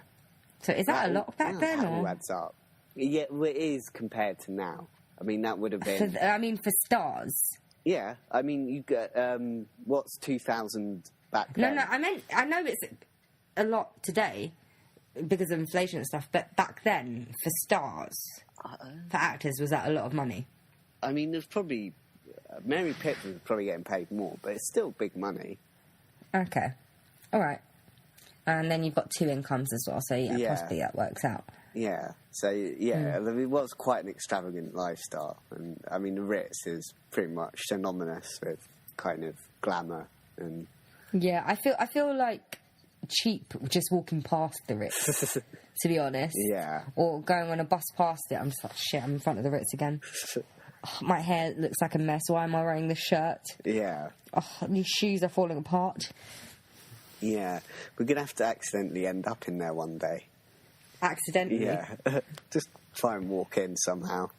So is that a lot back then? That adds up. Yeah, well, it is compared to now. I mean, that would have been... for stars. Yeah, I mean, you get... what's 2,000 back then? No, I know it's a lot today because of inflation and stuff, but back then, for stars, for actors, was that a lot of money? I mean, there's probably... Mary Pitt was probably getting paid more, but it's still big money. Okay. All right. And then you've got two incomes as well, so possibly that works out. Yeah. So, it was quite an extravagant lifestyle. And, I mean, the Ritz is pretty much synonymous with kind of glamour and... Yeah, I feel like cheap just walking past the Ritz, to be honest. Yeah. Or going on a bus past it. I'm just like, shit, I'm in front of the Ritz again. My hair looks like a mess. Why am I wearing this shirt? Yeah. These shoes are falling apart. Yeah. We're going to have to accidentally end up in there one day. Accidentally? Yeah. Just try and walk in somehow.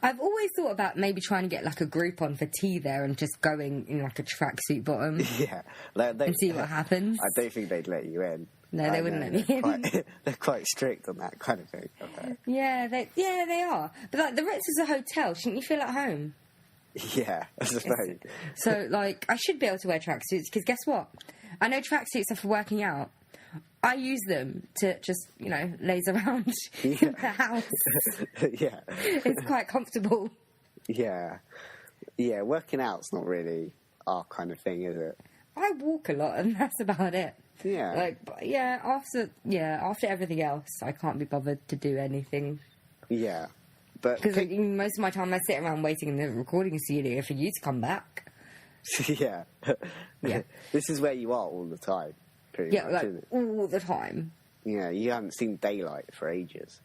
I've always thought about maybe trying to get a group on for tea there and just going in a tracksuit bottom. Yeah. And see what happens. I don't think they'd let you in. No, they wouldn't let me in. They're quite strict on that kind of thing. Okay. Yeah, they are. But like the Ritz is a hotel. Shouldn't you feel at home? Yeah, I suppose. So like, I should be able to wear tracksuits because guess what? I know tracksuits are for working out. I use them to just, laze around in the house. Yeah. It's quite comfortable. Yeah. Yeah, working out's not really our kind of thing, is it? I walk a lot and that's about it. Yeah. After everything else, I can't be bothered to do anything. Yeah. But because most of my time I sit around waiting in the recording studio for you to come back. Yeah. Yeah. This is where you are all the time, pretty much, like, isn't it? all the time. Yeah, you haven't seen daylight for ages.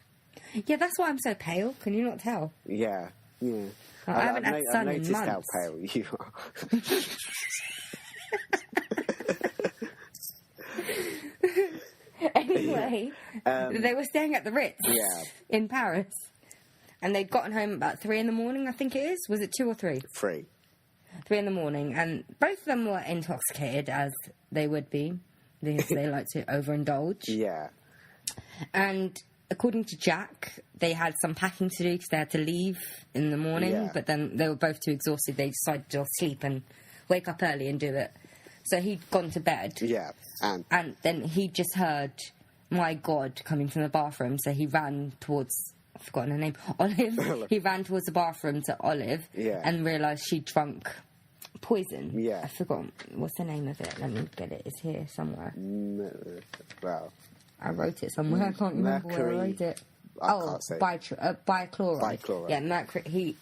Yeah, that's why I'm so pale. Can you not tell? Yeah, yeah. I haven't had sun in months. I've noticed how pale you are. Anyway, they were staying at the Ritz in Paris. And they'd gotten home about 3 a.m, I think it is. Was it 2 or 3? 3. 3 a.m, and both of them were intoxicated, as they would be, because they like to overindulge. Yeah. And according to Jack, they had some packing to do because they had to leave in the morning, but then they were both too exhausted. They decided to sleep and wake up early and do it. So he'd gone to bed. Yeah. And then he just heard, my God, coming from the bathroom. So he ran towards... I've forgotten her name, Olive. He ran towards the bathroom to Olive and realised she'd drunk poison. Yeah. I forgot, what's the name of it? Let me get it. It's here somewhere. Well, I wrote it somewhere. I can't remember where I wrote it. Can't say. Bichloride. Bichloride. Yeah, mercury.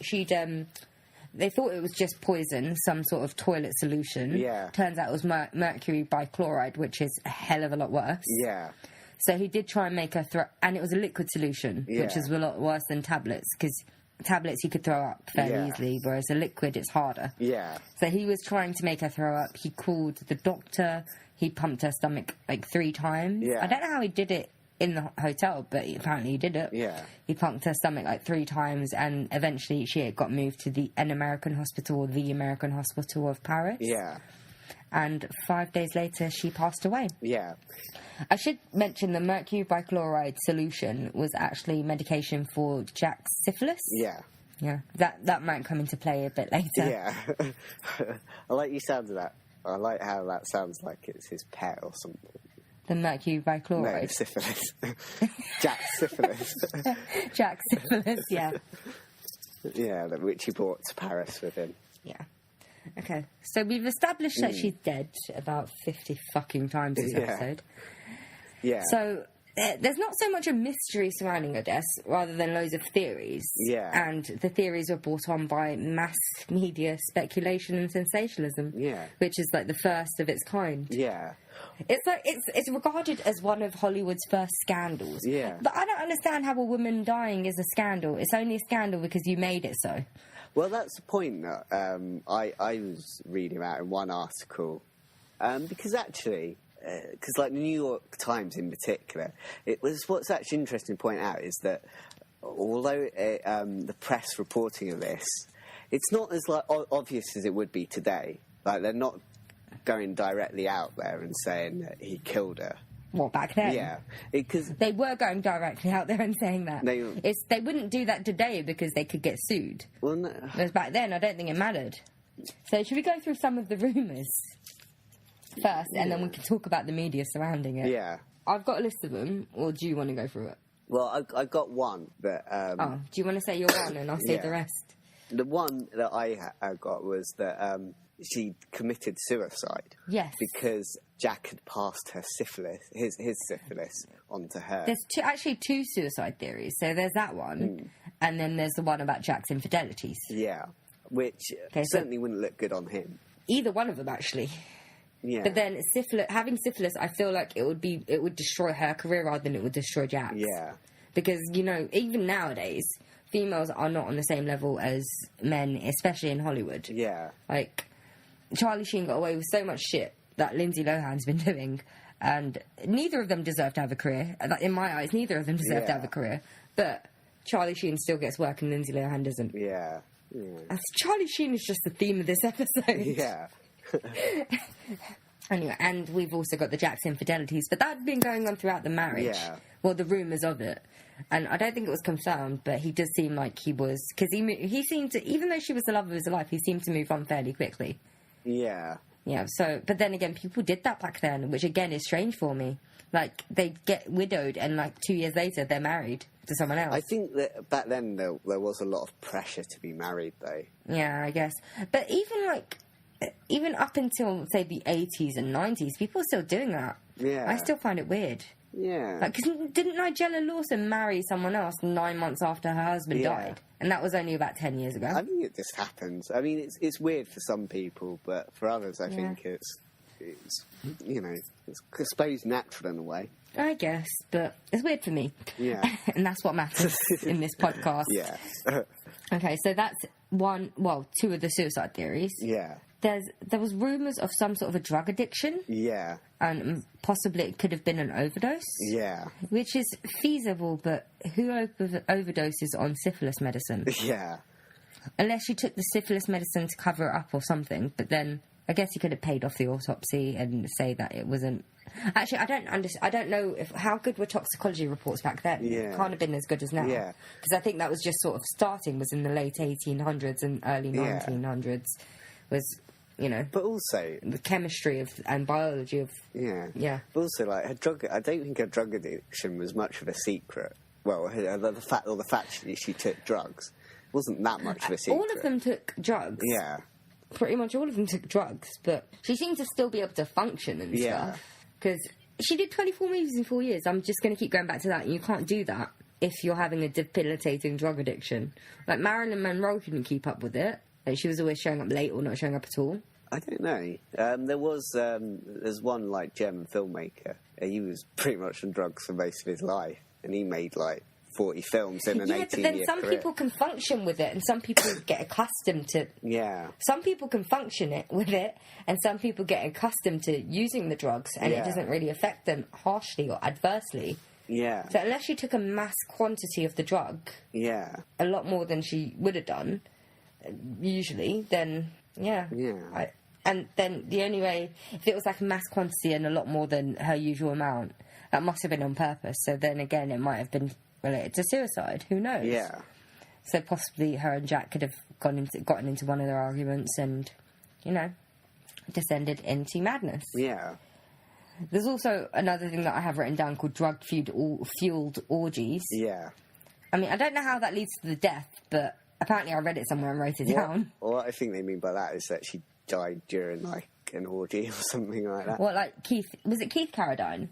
They thought it was just poison, some sort of toilet solution. Yeah. Turns out it was mercury bichloride, which is a hell of a lot worse. Yeah. So he did try and make her throw... And it was a liquid solution, which is a lot worse than tablets, because tablets you could throw up fairly easily, whereas a liquid, it's harder. Yeah. So he was trying to make her throw up. He called the doctor. He pumped her stomach, 3 times. Yeah. I don't know how he did it in the hotel, but apparently he did it. Yeah. He pumped her stomach, 3 times, and eventually she got moved to the American Hospital of Paris. Yeah. And 5 days later, she passed away. Yeah. I should mention the mercury bichloride solution was actually medication for Jack's syphilis. Yeah. Yeah. That might come into play a bit later. Yeah. I like you sound of that. I like how that sounds like it's his pet or something. The mercury bichloride. No, syphilis. Jack's syphilis. Jack's syphilis, yeah. Yeah, which he brought to Paris with him. Yeah. Okay, so we've established that she's dead about 50 fucking times this episode. Yeah. So there's not so much a mystery surrounding her death, rather than loads of theories. Yeah. And the theories were brought on by mass media speculation and sensationalism. Yeah. Which is the first of its kind. Yeah. It's regarded as one of Hollywood's first scandals. Yeah. But I don't understand how a woman dying is a scandal. It's only a scandal because you made it so. Well, that's the point that I was reading about in one article. Because actually, the New York Times in particular, what's actually interesting to point out is that although the press reporting of this, it's not as obvious as it would be today. They're not going directly out there and saying that he killed her. What, back then? Yeah. Because they were going directly out there and saying that. They wouldn't do that today because they could get sued. Well, no. Whereas back then, I don't think it mattered. So should we go through some of the rumours first, and then we can talk about the media surrounding it? Yeah. I've got a list of them, or do you want to go through it? Well, I got one that... do you want to say your one, and I'll say the rest? The one that I got was that... she committed suicide. Yes. Because Jack had passed her syphilis, his syphilis, onto her. There's actually two suicide theories. So there's that one, and then there's the one about Jack's infidelities. Yeah, which certainly wouldn't look good on him. Either one of them, actually. Yeah. But then having syphilis, I feel like it would destroy her career rather than it would destroy Jack's. Yeah. Because, even nowadays, females are not on the same level as men, especially in Hollywood. Yeah. Charlie Sheen got away with so much shit that Lindsay Lohan's been doing, and neither of them deserve to have a career. In my eyes, neither of them deserve to have a career. But Charlie Sheen still gets work and Lindsay Lohan doesn't. Yeah. Charlie Sheen is just the theme of this episode. Yeah. Anyway, and we've also got the Jack's infidelities, but that had been going on throughout the marriage. Yeah. Well, the rumours of it. And I don't think it was confirmed, but he does seem like he was... Because he seemed to... Even though she was the love of his life, he seemed to move on fairly quickly. Yeah. Yeah, so... But then again, people did that back then, which again is strange for me. Like, they get widowed and, like, 2 years later, they're married to someone else. I think that back then there was a lot of pressure to be married, though. Yeah, I guess. But even, like... Even up until, say, the 80s and 90s, people were still doing that. Yeah. I still find it weird. Yeah. Like, 'cause didn't Nigella Lawson marry someone else 9 months after her husband died? And that was only about 10 years ago. I think it just happens. I mean, it's weird for some people, but for others, I think it's you know, it's, I suppose, natural in a way. I guess, but it's weird for me. Yeah. And that's what matters in this podcast. Yeah. Okay, so that's two of the suicide theories. Yeah. There was rumours of some sort of a drug addiction. Yeah. And possibly it could have been an overdose. Yeah. Which is feasible, but who overdoses on syphilis medicine? Yeah. Unless she took the syphilis medicine to cover it up or something, but then I guess he could have paid off the autopsy and say that it wasn't... Actually, I don't know how good were toxicology reports back then. Yeah. It can't have been as good as now. Yeah. Because I think that was just sort of starting, was in the late 1800s and early 1900s, was... You know, but also the chemistry and biology of But also, like, I don't think her drug addiction was much of a secret. Well, the fact that she took drugs wasn't that much of a secret. All of them took drugs. Yeah, pretty much all of them took drugs, but she seemed to still be able to function and stuff. Because she did 24 movies in 4 years. I'm just going to keep going back to that. You can't do that if you're having a debilitating drug addiction. Like Marilyn Monroe couldn't keep up with it. Like, she was always showing up late or not showing up at all. I don't know. There's one, like, German filmmaker. He was pretty much on drugs for most of his life, and he made, like, 40 films in an 18-year career. But then some people can function with it, and some people get accustomed to... Yeah. Some people can function with it, and some people get accustomed to using the drugs, and it doesn't really affect them harshly or adversely. Yeah. So unless she took a mass quantity of the drug... Yeah. A lot more than she would have done, usually, then... Yeah. Yeah. And then the only way, if it was like a mass quantity and a lot more than her usual amount, that must have been on purpose. So then again, it might have been related to suicide. Who knows? Yeah. So possibly her and Jack could have gotten into one of their arguments and, you know, descended into madness. Yeah. There's also another thing that I have written down called drug-fueled orgies. Yeah. I mean, I don't know how that leads to the death, but... Apparently I read it somewhere and wrote it down. What I think they mean by that is that she died during, like, an orgy or something like that. Well, like Keith... Was it Keith Carradine?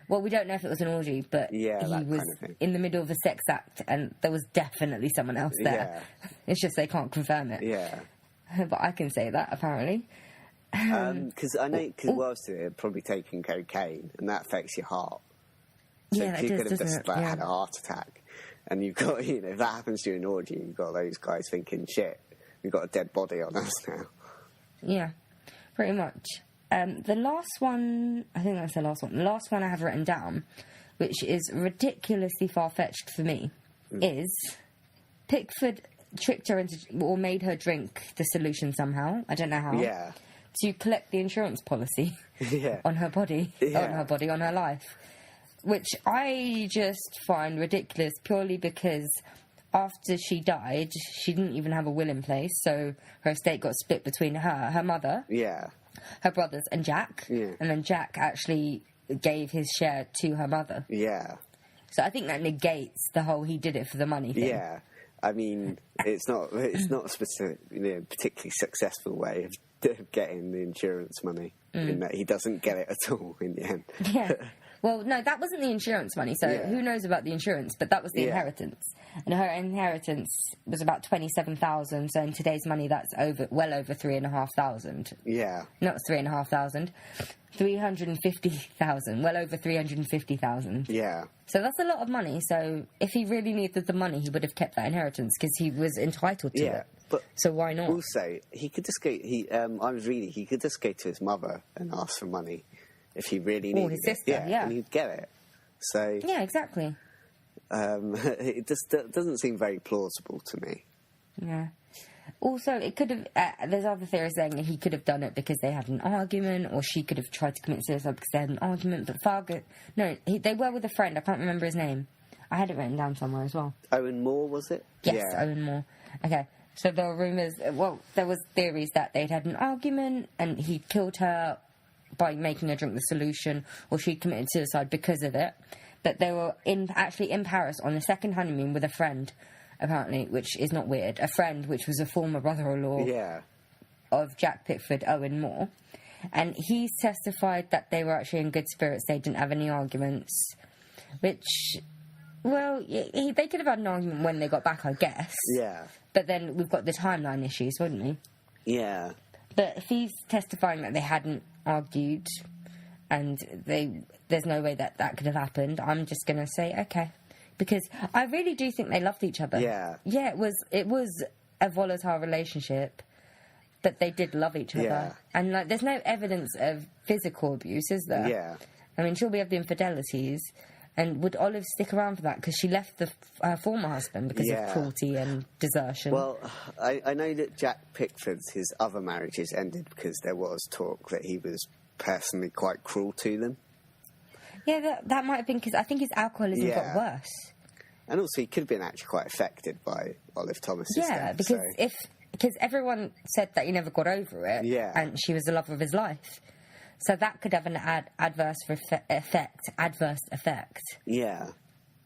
Well, we don't know if it was an orgy, but he was kind of thing. In the middle of a sex act and there was definitely someone else there. Yeah. It's just they can't confirm it. Yeah. But I can say that, apparently. Because I know... Because whilst they're probably taking cocaine, and that affects your heart. So yeah, she it could does, have just doesn't it? had a heart attack. And you've got, you know, if that happens during an orgy, you've got those guys thinking, shit, we've got a dead body on us now. Yeah, pretty much. The last one, I think that's the last one. The last one I have written down, which is ridiculously far-fetched for me, is Pickford tricked her into, or made her drink the solution somehow. I don't know how. Yeah. To collect the insurance policy Yeah. on her body, on her life. Which I just find ridiculous purely because after she died, she didn't even have a will in place, so her estate got split between her mother, her brothers, and Jack. Yeah. And then Jack actually gave his share to her mother. Yeah. So I think that negates the whole he did it for the money thing. Yeah. I mean, it's not a specific, particularly successful way of getting the insurance money, in that he doesn't get it at all in the end. Yeah. Well, no, that wasn't the insurance money, so who knows about the insurance, but that was the inheritance. And her inheritance was about 27,000, so in today's money that's well over 3,500. Yeah. Not 3,500, 350,000, well over 350,000. Yeah. So that's a lot of money, so if he really needed the money, he would have kept that inheritance, because he was entitled to it. But so why not? Also, he could just go, he could just go to his mother and ask for money. If he really needed his sister, it. And he'd get it. So... Yeah, exactly. It just doesn't seem very plausible to me. Yeah. Also, it could have... there's other theories saying he could have done it because they had an argument, or she could have tried to commit suicide because they had an argument, but Fargo... No, they were with a friend. I can't remember his name. I had it written down somewhere as well. Owen Moore, was it? Yes, yeah. Owen Moore. Okay, so there were rumours... Well, there was theories that they'd had an argument and he killed her by making her drink the solution, or she committed suicide because of it. But they were actually in Paris on the second honeymoon with a friend... apparently, which is not weird, a friend which was a former brother-in-law of Jack Pickford, Owen Moore, and he testified that they were actually in good spirits, they didn't have any arguments, which, well, they could have had an argument when they got back, I guess. Yeah. But then we've got the timeline issues, wouldn't we? Yeah. But if he's testifying that they hadn't argued, and there's no way that could have happened, I'm just going to say, okay. Because I really do think they loved each other. Yeah. Yeah, it was a volatile relationship, but they did love each other. Yeah. And, like, there's no evidence of physical abuse, is there? Yeah. I mean, sure, we have the infidelities. And would Olive stick around for that? Because she left her former husband because of cruelty and desertion. Well, I know that Jack Pickford's, his other marriages ended because there was talk that he was personally quite cruel to them. Yeah, that might have been because I think his alcoholism got worse. And also, he could have been actually quite affected by Olive Thomas's death. Because everyone said that he never got over it, and she was the love of his life. So that could have an adverse effect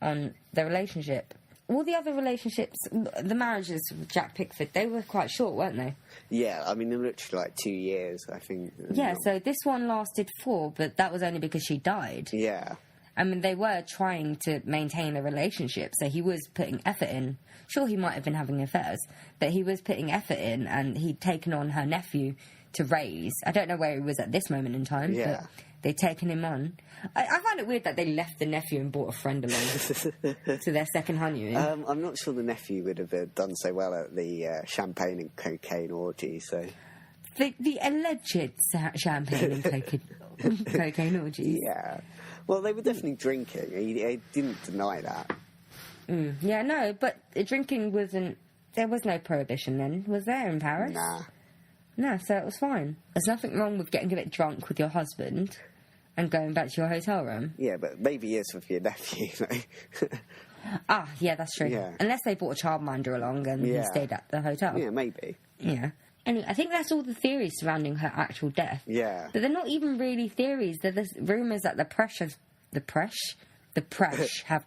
on the relationship. All the other relationships, the marriages with Jack Pickford, they were quite short, weren't they? Yeah, I mean, they were literally like 2 years, I think. Yeah, so this one lasted 4, but that was only because she died. Yeah. I mean, they were trying to maintain a relationship, so he was putting effort in. Sure, he might have been having affairs, but he was putting effort in, and he'd taken on her nephew to raise. I don't know where he was at this moment in time, but they'd taken him on. I find it weird that they left the nephew and brought a friend along to their second honeymoon. I'm not sure the nephew would have done so well at the champagne and cocaine orgy, so... The alleged champagne and cocaine orgies. Yeah. Well, they were definitely drinking. He didn't deny that. Yeah, no, but drinking wasn't... There was no prohibition then, was there, in Paris? Nah. No, so it was fine. There's nothing wrong with getting a bit drunk with your husband and going back to your hotel room. Yeah, but maybe yes with your nephew. Yeah, that's true. Yeah. Unless they brought a childminder along and he stayed at the hotel. Yeah, maybe. Yeah. Anyway, I think that's all the theories surrounding her actual death. Yeah. But they're not even really theories. They're the rumours that the press have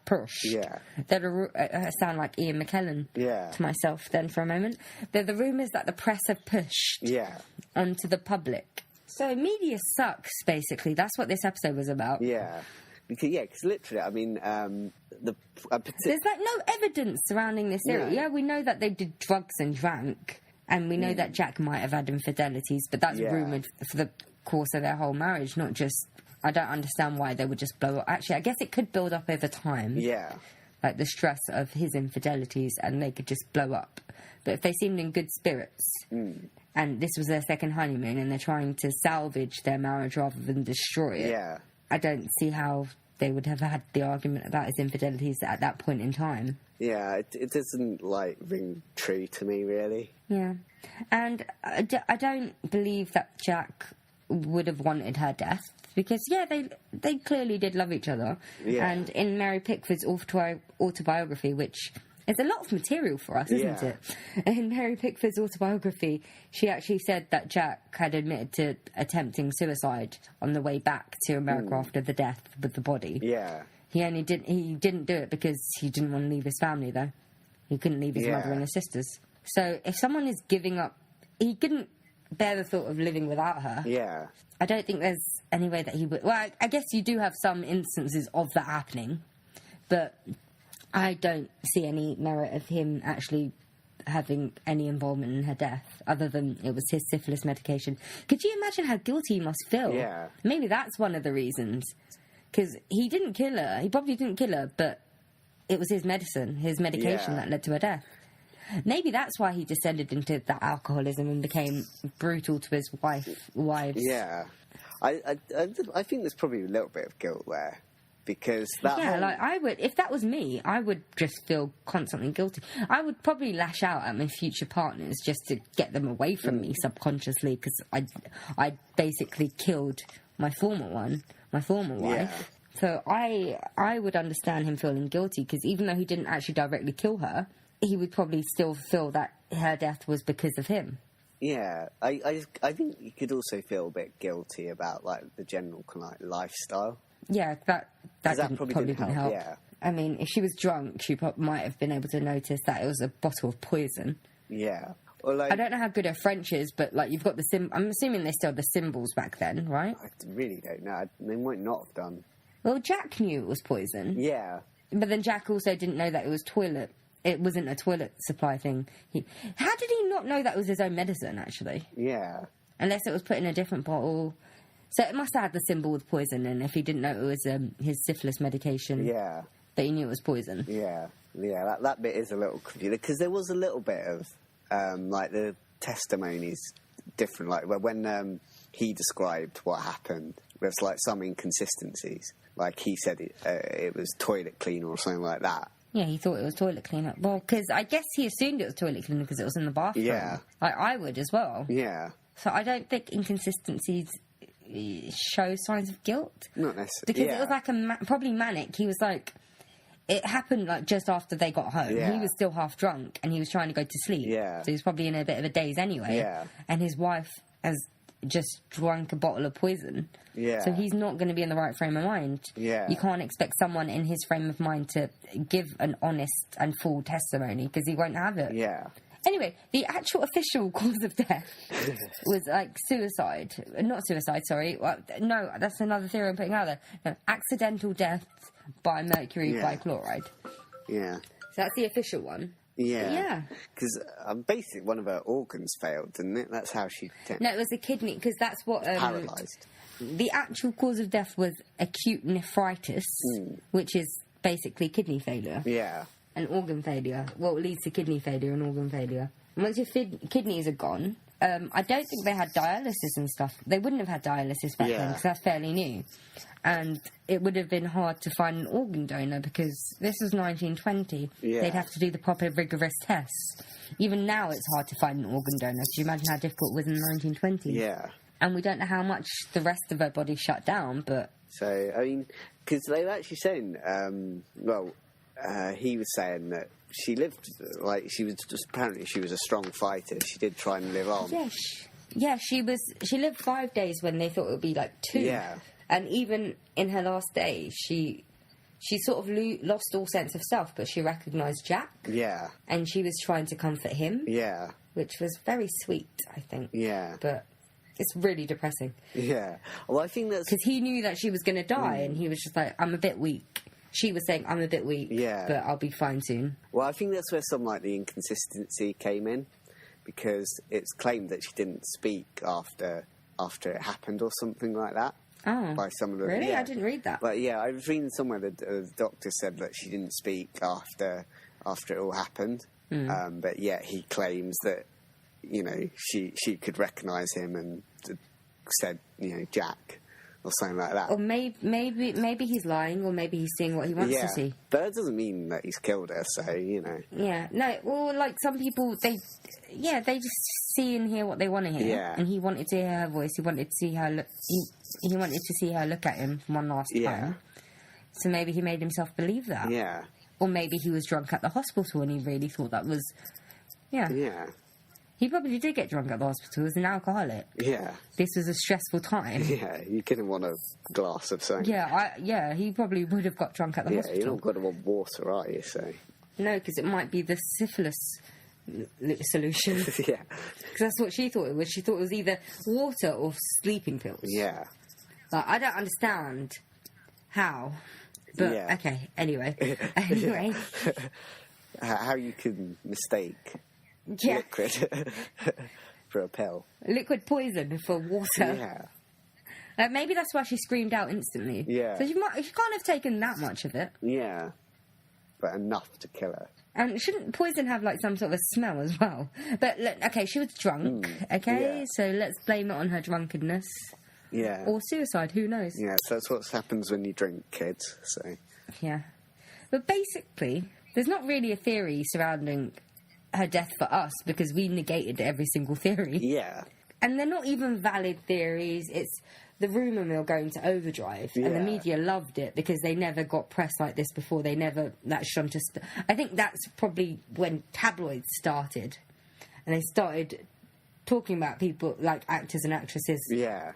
pushed. Yeah. That sound like Ian McKellen to myself then for a moment. They're the rumours that the press have pushed onto the public. So media sucks, basically. That's what this episode was about. Yeah. Because literally, I mean, there's like no evidence surrounding this theory. No. Yeah, we know that they did drugs and drank, and we know that Jack might have had infidelities, but that's rumoured for the course of their whole marriage, not just... I don't understand why they would just blow up. Actually, I guess it could build up over time. Yeah. Like the stress of his infidelities, and they could just blow up. But if they seemed in good spirits, and this was their second honeymoon, and they're trying to salvage their marriage rather than destroy it, I don't see how they would have had the argument about his infidelities at that point in time. Yeah, it doesn't, ring true to me, really. Yeah. And I don't believe that Jack would have wanted her death. Because, they clearly did love each other. Yeah. And in Mary Pickford's autobiography, which is a lot of material for us, isn't it? In Mary Pickford's autobiography, she actually said that Jack had admitted to attempting suicide on the way back to America after the death with the body. Yeah. He didn't do it because he didn't want to leave his family, though. He couldn't leave his mother and his sisters. So if someone is giving up... He couldn't bear the thought of living without her. Yeah. I don't think there's any way that he would... Well, I guess you do have some instances of that happening, but I don't see any merit of him actually having any involvement in her death, other than it was his syphilis medication. Could you imagine how guilty he must feel? Yeah. Maybe that's one of the reasons. Because he didn't kill her. He probably didn't kill her, but it was his medication that led to her death. Maybe that's why he descended into that alcoholism and became brutal to his wives. Yeah. I think there's probably a little bit of guilt there. because that I would, if that was me, I would just feel constantly guilty. I would probably lash out at my future partners just to get them away from me subconsciously, because I basically killed my former wife. So I would understand him feeling guilty, because even though he didn't actually directly kill her, he would probably still feel that her death was because of him. Yeah, I think you could also feel a bit guilty about like the general kind of like lifestyle. Yeah, that probably didn't help. Yeah. I mean, if she was drunk, she might have been able to notice that it was a bottle of poison. Yeah. Or like, I don't know how good her French is, but like you've got the I'm assuming they still had the symbols back then, right? I really don't know. They might not have done. Well, Jack knew it was poison. Yeah. But then Jack also didn't know that it was toilet. It wasn't a toilet supply thing. How did he not know that was his own medicine, actually? Yeah. Unless it was put in a different bottle. So it must have had the symbol with poison, and if he didn't know it was his syphilis medication, yeah, but he knew it was poison. Yeah, that bit is a little confusing, because there was a little bit of like the testimonies different, like when he described what happened, there's like some inconsistencies. Like he said it was toilet cleaner or something like that. Yeah, he thought it was toilet cleaner. Well, because I guess he assumed it was toilet cleaner because it was in the bathroom. Yeah, like I would as well. Yeah. So I don't think inconsistencies show signs of guilt. Not necessarily. Because it was like probably manic. He was like, it happened like just after they got home. Yeah. He was still half drunk and he was trying to go to sleep. Yeah. So he was probably in a bit of a daze anyway. Yeah. And his wife has just drunk a bottle of poison. Yeah. So he's not going to be in the right frame of mind. Yeah. You can't expect someone in his frame of mind to give an honest and full testimony, because he won't have it. Yeah. Anyway, the actual official cause of death was like suicide. Not suicide, sorry. Well, no, that's another theory I'm putting out there. No, accidental death by mercury bichloride. Yeah. So that's the official one. Yeah. Yeah. Because basically one of her organs failed, didn't it? That's how she... No, it was the kidney, because that's what... paralysed. The actual cause of death was acute nephritis, which is basically kidney failure. Yeah. And organ failure. Well, it leads to kidney failure and organ failure. And once your kidneys are gone, I don't think they had dialysis and stuff. They wouldn't have had dialysis back then, because that's fairly new. And it would have been hard to find an organ donor, because this was 1920. Yeah. They'd have to do the proper rigorous tests. Even now it's hard to find an organ donor. Could you imagine how difficult it was in the 1920s? Yeah. And we don't know how much the rest of her body shut down, but... So, I mean, because they were actually saying, he was saying that she lived, like, she was just, apparently she was a strong fighter. She did try and live on. She lived 5 days when they thought it would be, like, 2. Yeah. And even in her last day, she sort of lost all sense of self, but she recognised Jack. Yeah. And she was trying to comfort him. Yeah. Which was very sweet, I think. Yeah. But it's really depressing. Yeah. Well, I think that's... Because he knew that she was going to die, and he was just like, I'm a bit weak. She was saying, I'm a bit weak, but I'll be fine soon. Well, I think that's where some, like, the inconsistency came in, because it's claimed that she didn't speak after it happened or something like that. Oh, by some of the, really? I didn't read that. But yeah, I was reading somewhere that the doctor said that she didn't speak after it all happened. But yet he claims that, you know, she could recognise him and said, you know, Jack or something like that. Or maybe he's lying, or maybe he's seeing what he wants to see. But that doesn't mean that he's killed her. So, you know. Yeah. No. Well, like some people, they just see and hear what they want to hear. Yeah. And he wanted to hear her voice. He wanted to see her look. He wanted to see her look at him one last time. So maybe he made himself believe that. Yeah. Or maybe he was drunk at the hospital and he really thought that was. Yeah. Yeah. He probably did get drunk at the hospital. He was an alcoholic. Yeah. This was a stressful time. Yeah, you couldn't want a glass of something. Yeah, he probably would have got drunk at the hospital. Yeah, you're not going to want water, are you? So. No, because it might be the syphilis solution. Yeah. Because that's what she thought it was. She thought it was either water or sleeping pills. Yeah. Like, I don't understand how. But, okay, anyway. Anyway. How you can mistake liquid for a pill. Liquid poison for water. Yeah. Maybe that's why she screamed out instantly. Yeah. So she can't have taken that much of it. Yeah. But enough to kill her. And shouldn't poison have, like, some sort of a smell as well? But, look, okay, she was drunk, okay? Yeah. So let's blame it on her drunkenness. Yeah. Or suicide, who knows? Yeah, so that's what happens when you drink, kids, so... Yeah. But basically, there's not really a theory surrounding her death for us because we negated every single theory. Yeah. And they're not even valid theories. It's the rumour mill going to overdrive. And the media loved it because they never got press like this before. They never... I think that's probably when tabloids started. And they started talking about people, like actors and actresses'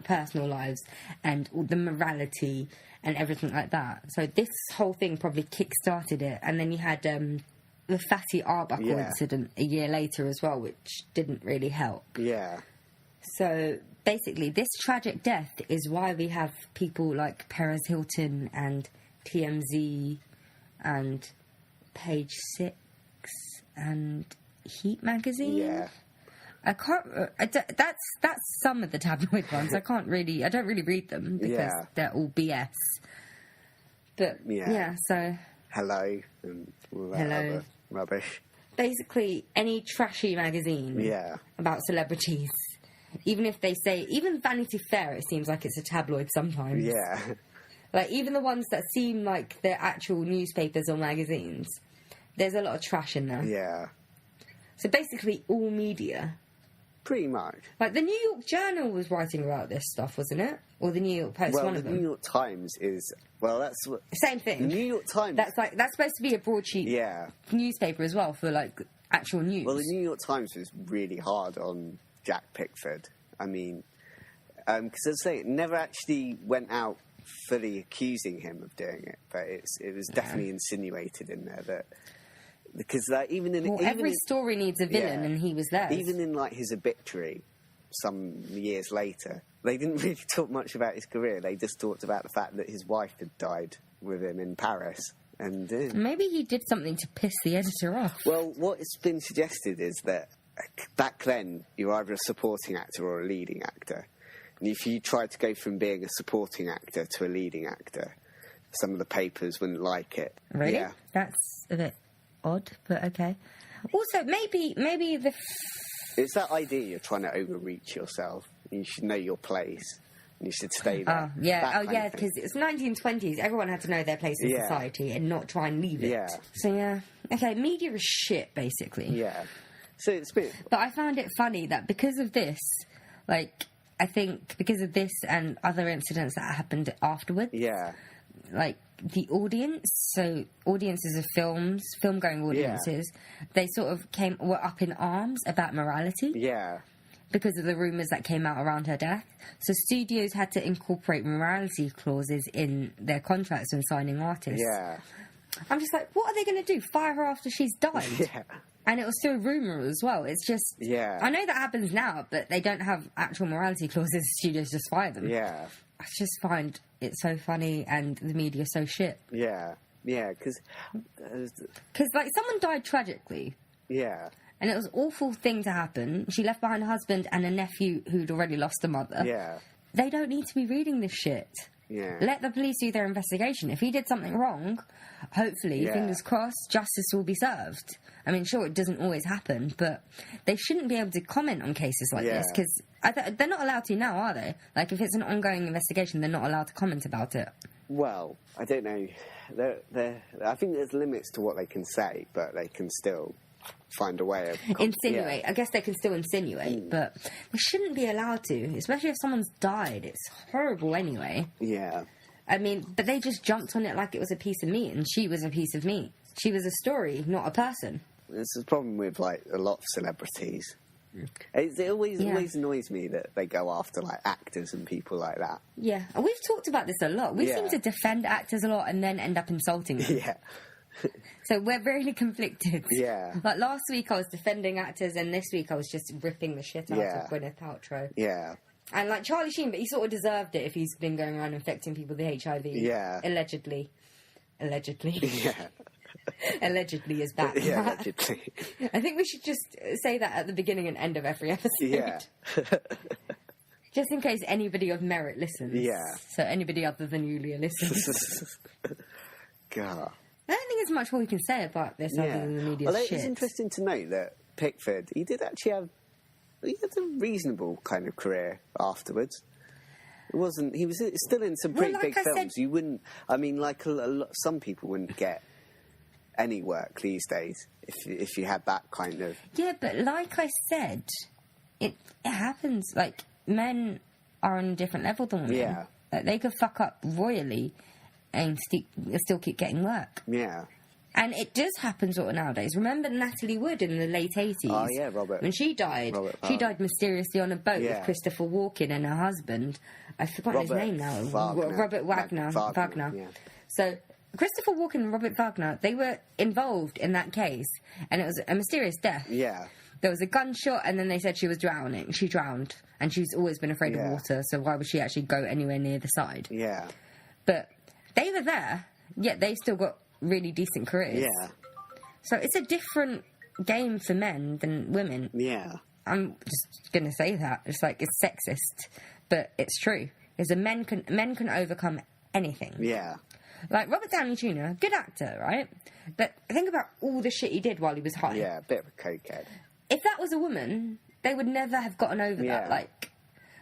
personal lives and all the morality and everything like that. So this whole thing probably kick-started it. And then you had the Fatty Arbuckle incident a year later as well, which didn't really help. Yeah. So basically, this tragic death is why we have people like Perez Hilton and TMZ and Page 6 and Heat magazine. Yeah. I can't. That's some of the tabloid ones. I don't really read them because they're all BS. But so Hello and all that other rubbish. Basically, any trashy magazine about celebrities, even if they say, even Vanity Fair, it seems like it's a tabloid sometimes. Yeah. Like even the ones that seem like they're actual newspapers or magazines, there's a lot of trash in there. Yeah. So basically, all media. Pretty much. Like, the New York Journal was writing about this stuff, wasn't it? Or the New York Post, one of them. The New York Times is... Well, that's what... Same thing. The New York Times... That's supposed to be a broadsheet newspaper as well for, like, actual news. Well, the New York Times was really hard on Jack Pickford. I mean... Because, as I say, it never actually went out fully accusing him of doing it, but it was definitely insinuated in there that... Because every story needs a villain, and he was there. Even in like his obituary, some years later, they didn't really talk much about his career. They just talked about the fact that his wife had died with him in Paris, and maybe he did something to piss the editor off. Well, what's been suggested is that back then you're either a supporting actor or a leading actor, and if you tried to go from being a supporting actor to a leading actor, some of the papers wouldn't like it. Really? Yeah. That's a bit odd, but okay. Also, maybe it's that idea you're trying to overreach yourself. You should know your place. And you should stay there. Because it's 1920s. Everyone had to know their place in society and not try and leave it. Yeah. So okay. Media is shit, basically. Yeah. So it's a bit. But I found it funny that because of this, like, I think because of this and other incidents that happened afterwards. Yeah. Like the audience, so audiences of film-going audiences, they sort of were up in arms about morality. Yeah. Because of the rumours that came out around her death. So studios had to incorporate morality clauses in their contracts when signing artists. Yeah. I'm just like, what are they going to do? Fire her after she's died? Yeah. And it was still a rumour as well. It's just... Yeah. I know that happens now, but they don't have actual morality clauses. Studios just fire them. Yeah. I just find it so funny and the media so shit. Yeah. Yeah, because... like, someone died tragically. Yeah. And it was an awful thing to happen. She left behind a husband and a nephew who'd already lost a mother. Yeah. They don't need to be reading this shit. Yeah. Let the police do their investigation. If he did something wrong, hopefully, fingers crossed, justice will be served. I mean, sure, it doesn't always happen, but they shouldn't be able to comment on cases like this, because they're not allowed to now, are they? Like, if it's an ongoing investigation, they're not allowed to comment about it. Well, I don't know. I think there's limits to what they can say, but they can still find a way of... insinuate. I guess they can still insinuate, but they shouldn't be allowed to, especially if someone's died. It's horrible anyway. Yeah. I mean, but they just jumped on it like it was a piece of meat, and she was a piece of meat. She was a story, not a person. This is a problem with, like, a lot of celebrities. It always annoys me that they go after, like, actors and people like that. Yeah, and we've talked about this a lot. We seem to defend actors a lot and then end up insulting them. Yeah. So we're really conflicted. Yeah. Like, last week I was defending actors, and this week I was just ripping the shit out of Gwyneth Paltrow. Yeah. And, like, Charlie Sheen, but he sort of deserved it if he's been going around infecting people with HIV. Yeah. Allegedly. Yeah. Allegedly is back. Yeah, allegedly. I think we should just say that at the beginning and end of every episode. Yeah. Just in case anybody of merit listens. Yeah. So anybody other than Yulia listens. God. I don't think there's much more we can say about this other than the media's Although shit. it's interesting to note that Pickford, he had a reasonable kind of career afterwards. It wasn't. He was still in some pretty big films. Said, you wouldn't. I mean, like some people wouldn't get any work these days if you had that kind of. Yeah, but like I said, it happens. Like, men are on a different level than women. Yeah. Like, they could fuck up royally and still keep getting work. Yeah. And it does happen sort of nowadays. Remember Natalie Wood in the late 80s? Oh, yeah, Robert. When she died. She died mysteriously on a boat with Christopher Walken and her husband. I've forgotten his name now. Robert Wagner. Yeah. So, Christopher Walken and Robert Wagner, they were involved in that case. And it was a mysterious death. Yeah. There was a gunshot, and then they said she was drowning. She drowned. And she's always been afraid of water, so why would she actually go anywhere near the side? Yeah. But they were there, yet they still got really decent careers. Yeah. So it's a different game for men than women. Yeah. I'm just going to say that. It's like, it's sexist, but it's true. Is that men can overcome anything. Yeah. Like Robert Downey Jr., good actor, right? But think about all the shit he did while he was high. Yeah, a bit of a cokehead. If that was a woman, they would never have gotten over that. Like,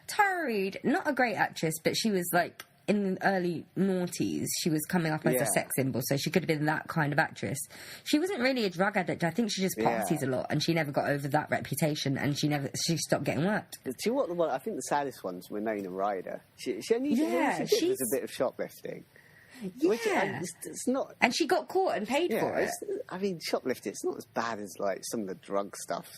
Tara Reid, not a great actress, but she was like, in the early noughties, she was coming up as a sex symbol, so she could have been that kind of actress. She wasn't really a drug addict. I think she just parties a lot, and she never got over that reputation, and she stopped getting work. Do you know what? I think the saddest ones were Winona Ryder. She only did was a bit of shoplifting. Yeah. Which, it's not... And she got caught and paid for it. I mean, shoplifting, it's not as bad as, like, some of the drug stuff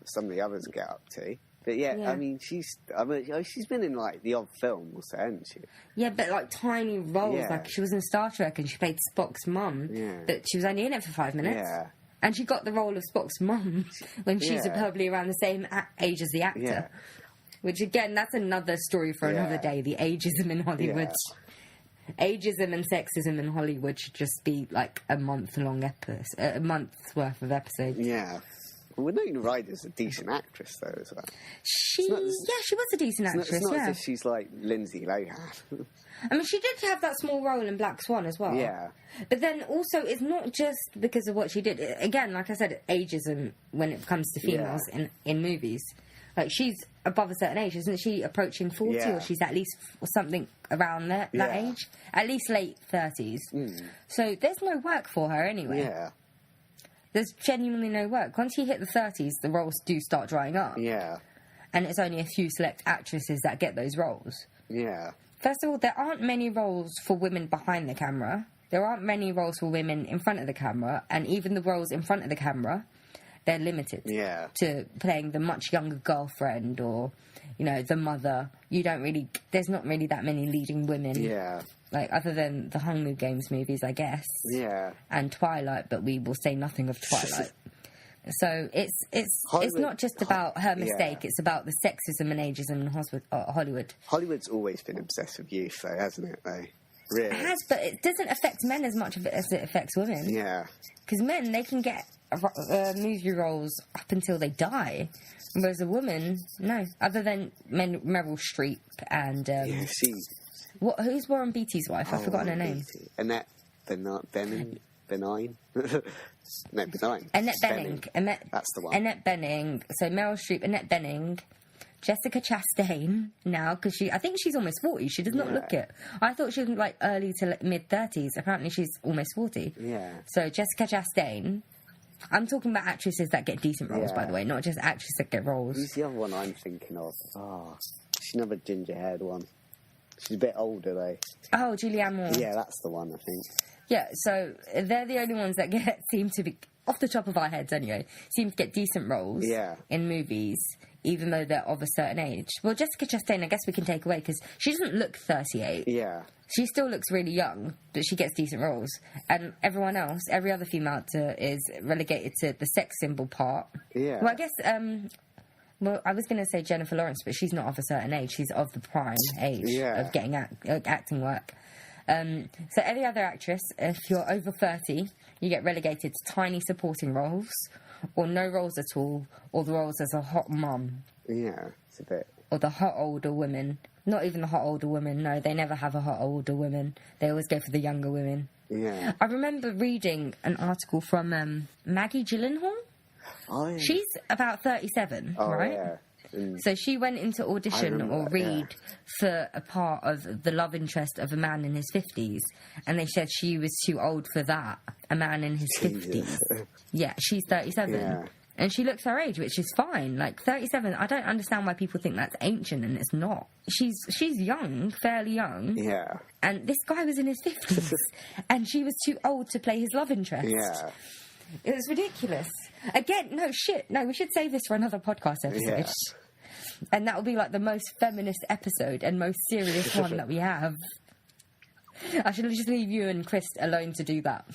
some of the others get up to. But, I mean, she's been in, like, the odd film or so, hasn't she? Yeah, but, like, tiny roles. Yeah. Like, she was in Star Trek and she played Spock's mum. Yeah. But she was only in it for 5 minutes. Yeah. And she got the role of Spock's mum when she's probably around the same age as the actor. Yeah. Which, again, that's another story for another day, the ageism in Hollywood. Yeah. Ageism and sexism in Hollywood should just be like a month-long episode, a month's worth of episodes. Yeah. Well, Winona Ryder's a decent actress, though, as well. She was a decent actress, It's not as if she's like Lindsay Lohan. I mean, she did have that small role in Black Swan as well. Yeah. But then also, it's not just because of what she did. Again, like I said, ageism when it comes to females in movies. Like, she's above a certain age, isn't she? Approaching 40, or she's at least something around that age. At least late 30s. Mm. So there's no work for her anyway. Yeah. There's genuinely no work. Once you hit the 30s, the roles do start drying up. Yeah. And it's only a few select actresses that get those roles. Yeah. First of all, there aren't many roles for women behind the camera. There aren't many roles for women in front of the camera. And even the roles in front of the camera, they're limited to playing the much younger girlfriend or, you know, the mother. There's not really that many leading women. Yeah. Like, other than the Hunger Games movies, I guess. Yeah. And Twilight, but we will say nothing of Twilight. So it's not just about her mistake, it's about the sexism and ageism in Hollywood. Hollywood's always been obsessed with youth, though, hasn't it, though? Really? It has, but it doesn't affect men as much as it affects women. Yeah. Because men, they can get movie roles up until they die, whereas a woman, no. Other than Meryl Streep and... who's Warren Beatty's wife? I've forgotten her name. Annette Bening? Benign? No, Benign. Annette Bening. That's the one. Annette Bening. So Meryl Streep, Annette Bening, Jessica Chastain now, because I think she's almost 40. She does not look it. I thought she was like early to mid-30s. Apparently she's almost 40. Yeah. So Jessica Chastain. I'm talking about actresses that get decent roles, by the way, not just actresses that get roles. Who's the other one I'm thinking of? She's another ginger-haired one. She's a bit older, though. Oh, Julianne Moore. Yeah, that's the one, I think. Yeah, so they're the only ones that seem to be, off the top of our heads anyway, seem to get decent roles in movies, even though they're of a certain age. Well, Jessica Chastain, I guess we can take away, because she doesn't look 38. Yeah. She still looks really young, but she gets decent roles. And everyone else, every other female actor is relegated to the sex symbol part. Yeah. Well, I guess... Well, I was going to say Jennifer Lawrence, but she's not of a certain age. She's of the prime age of getting acting work. So every other actress, if you're over 30, you get relegated to tiny supporting roles, or no roles at all, or the roles as a hot mum. Yeah, it's a bit... Or the hot older women. Not even the hot older women, no, they never have a hot older women. They always go for the younger women. Yeah. I remember reading an article from Maggie Gyllenhaal. Oh, yeah. She's about 37, right? Yeah. So she went into audition or read for a part of the love interest of a man in his 50s, and they said she was too old for that, a man in his 50s. Yeah, she's 37. Yeah. And she looks her age, which is fine. Like, 37, I don't understand why people think that's ancient, and it's not. She's young, fairly young. Yeah. And this guy was in his 50s, and she was too old to play his love interest. Yeah. It was ridiculous. Again, no, we should save this for another podcast episode. Yeah. And that will be like the most feminist episode and most serious one that we have. I should just leave you and Chris alone to do that.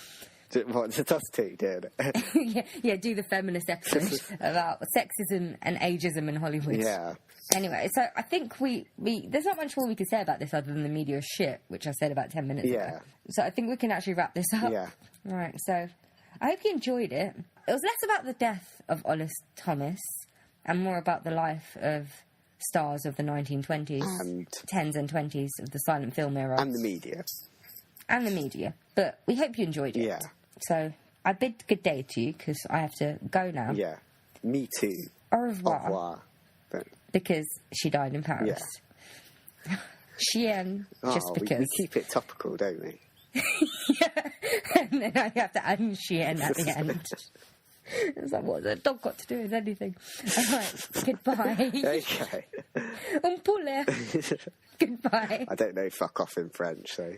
What, just us two doing it? yeah, do the feminist episode about sexism and ageism in Hollywood. Yeah. Anyway, so I think we there's not much more we could say about this other than the media is shit, which I said about 10 minutes ago. So I think we can actually wrap this up. Yeah. Right, so I hope you enjoyed it. It was less about the death of Ollis Thomas and more about the life of stars of the 1920s, And 10s and 20s of the silent film era. And the media. And the media. But we hope you enjoyed it. Yeah. So I bid good day to you because I have to go now. Yeah. Me too. Au revoir. Au revoir. But, because she died in Paris. Yeah. Chien, just because. We keep it topical, don't we? Yeah. And then I have to add Chien at the end. It's like, what's a dog got to do with anything? All right, goodbye. Okay. Un poulet. Goodbye. I don't know fuck off in French, so...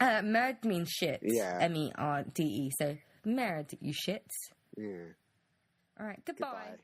Merde means shit. Yeah. M-E-R-D-E. So, merde, you shits. Yeah. All right, goodbye.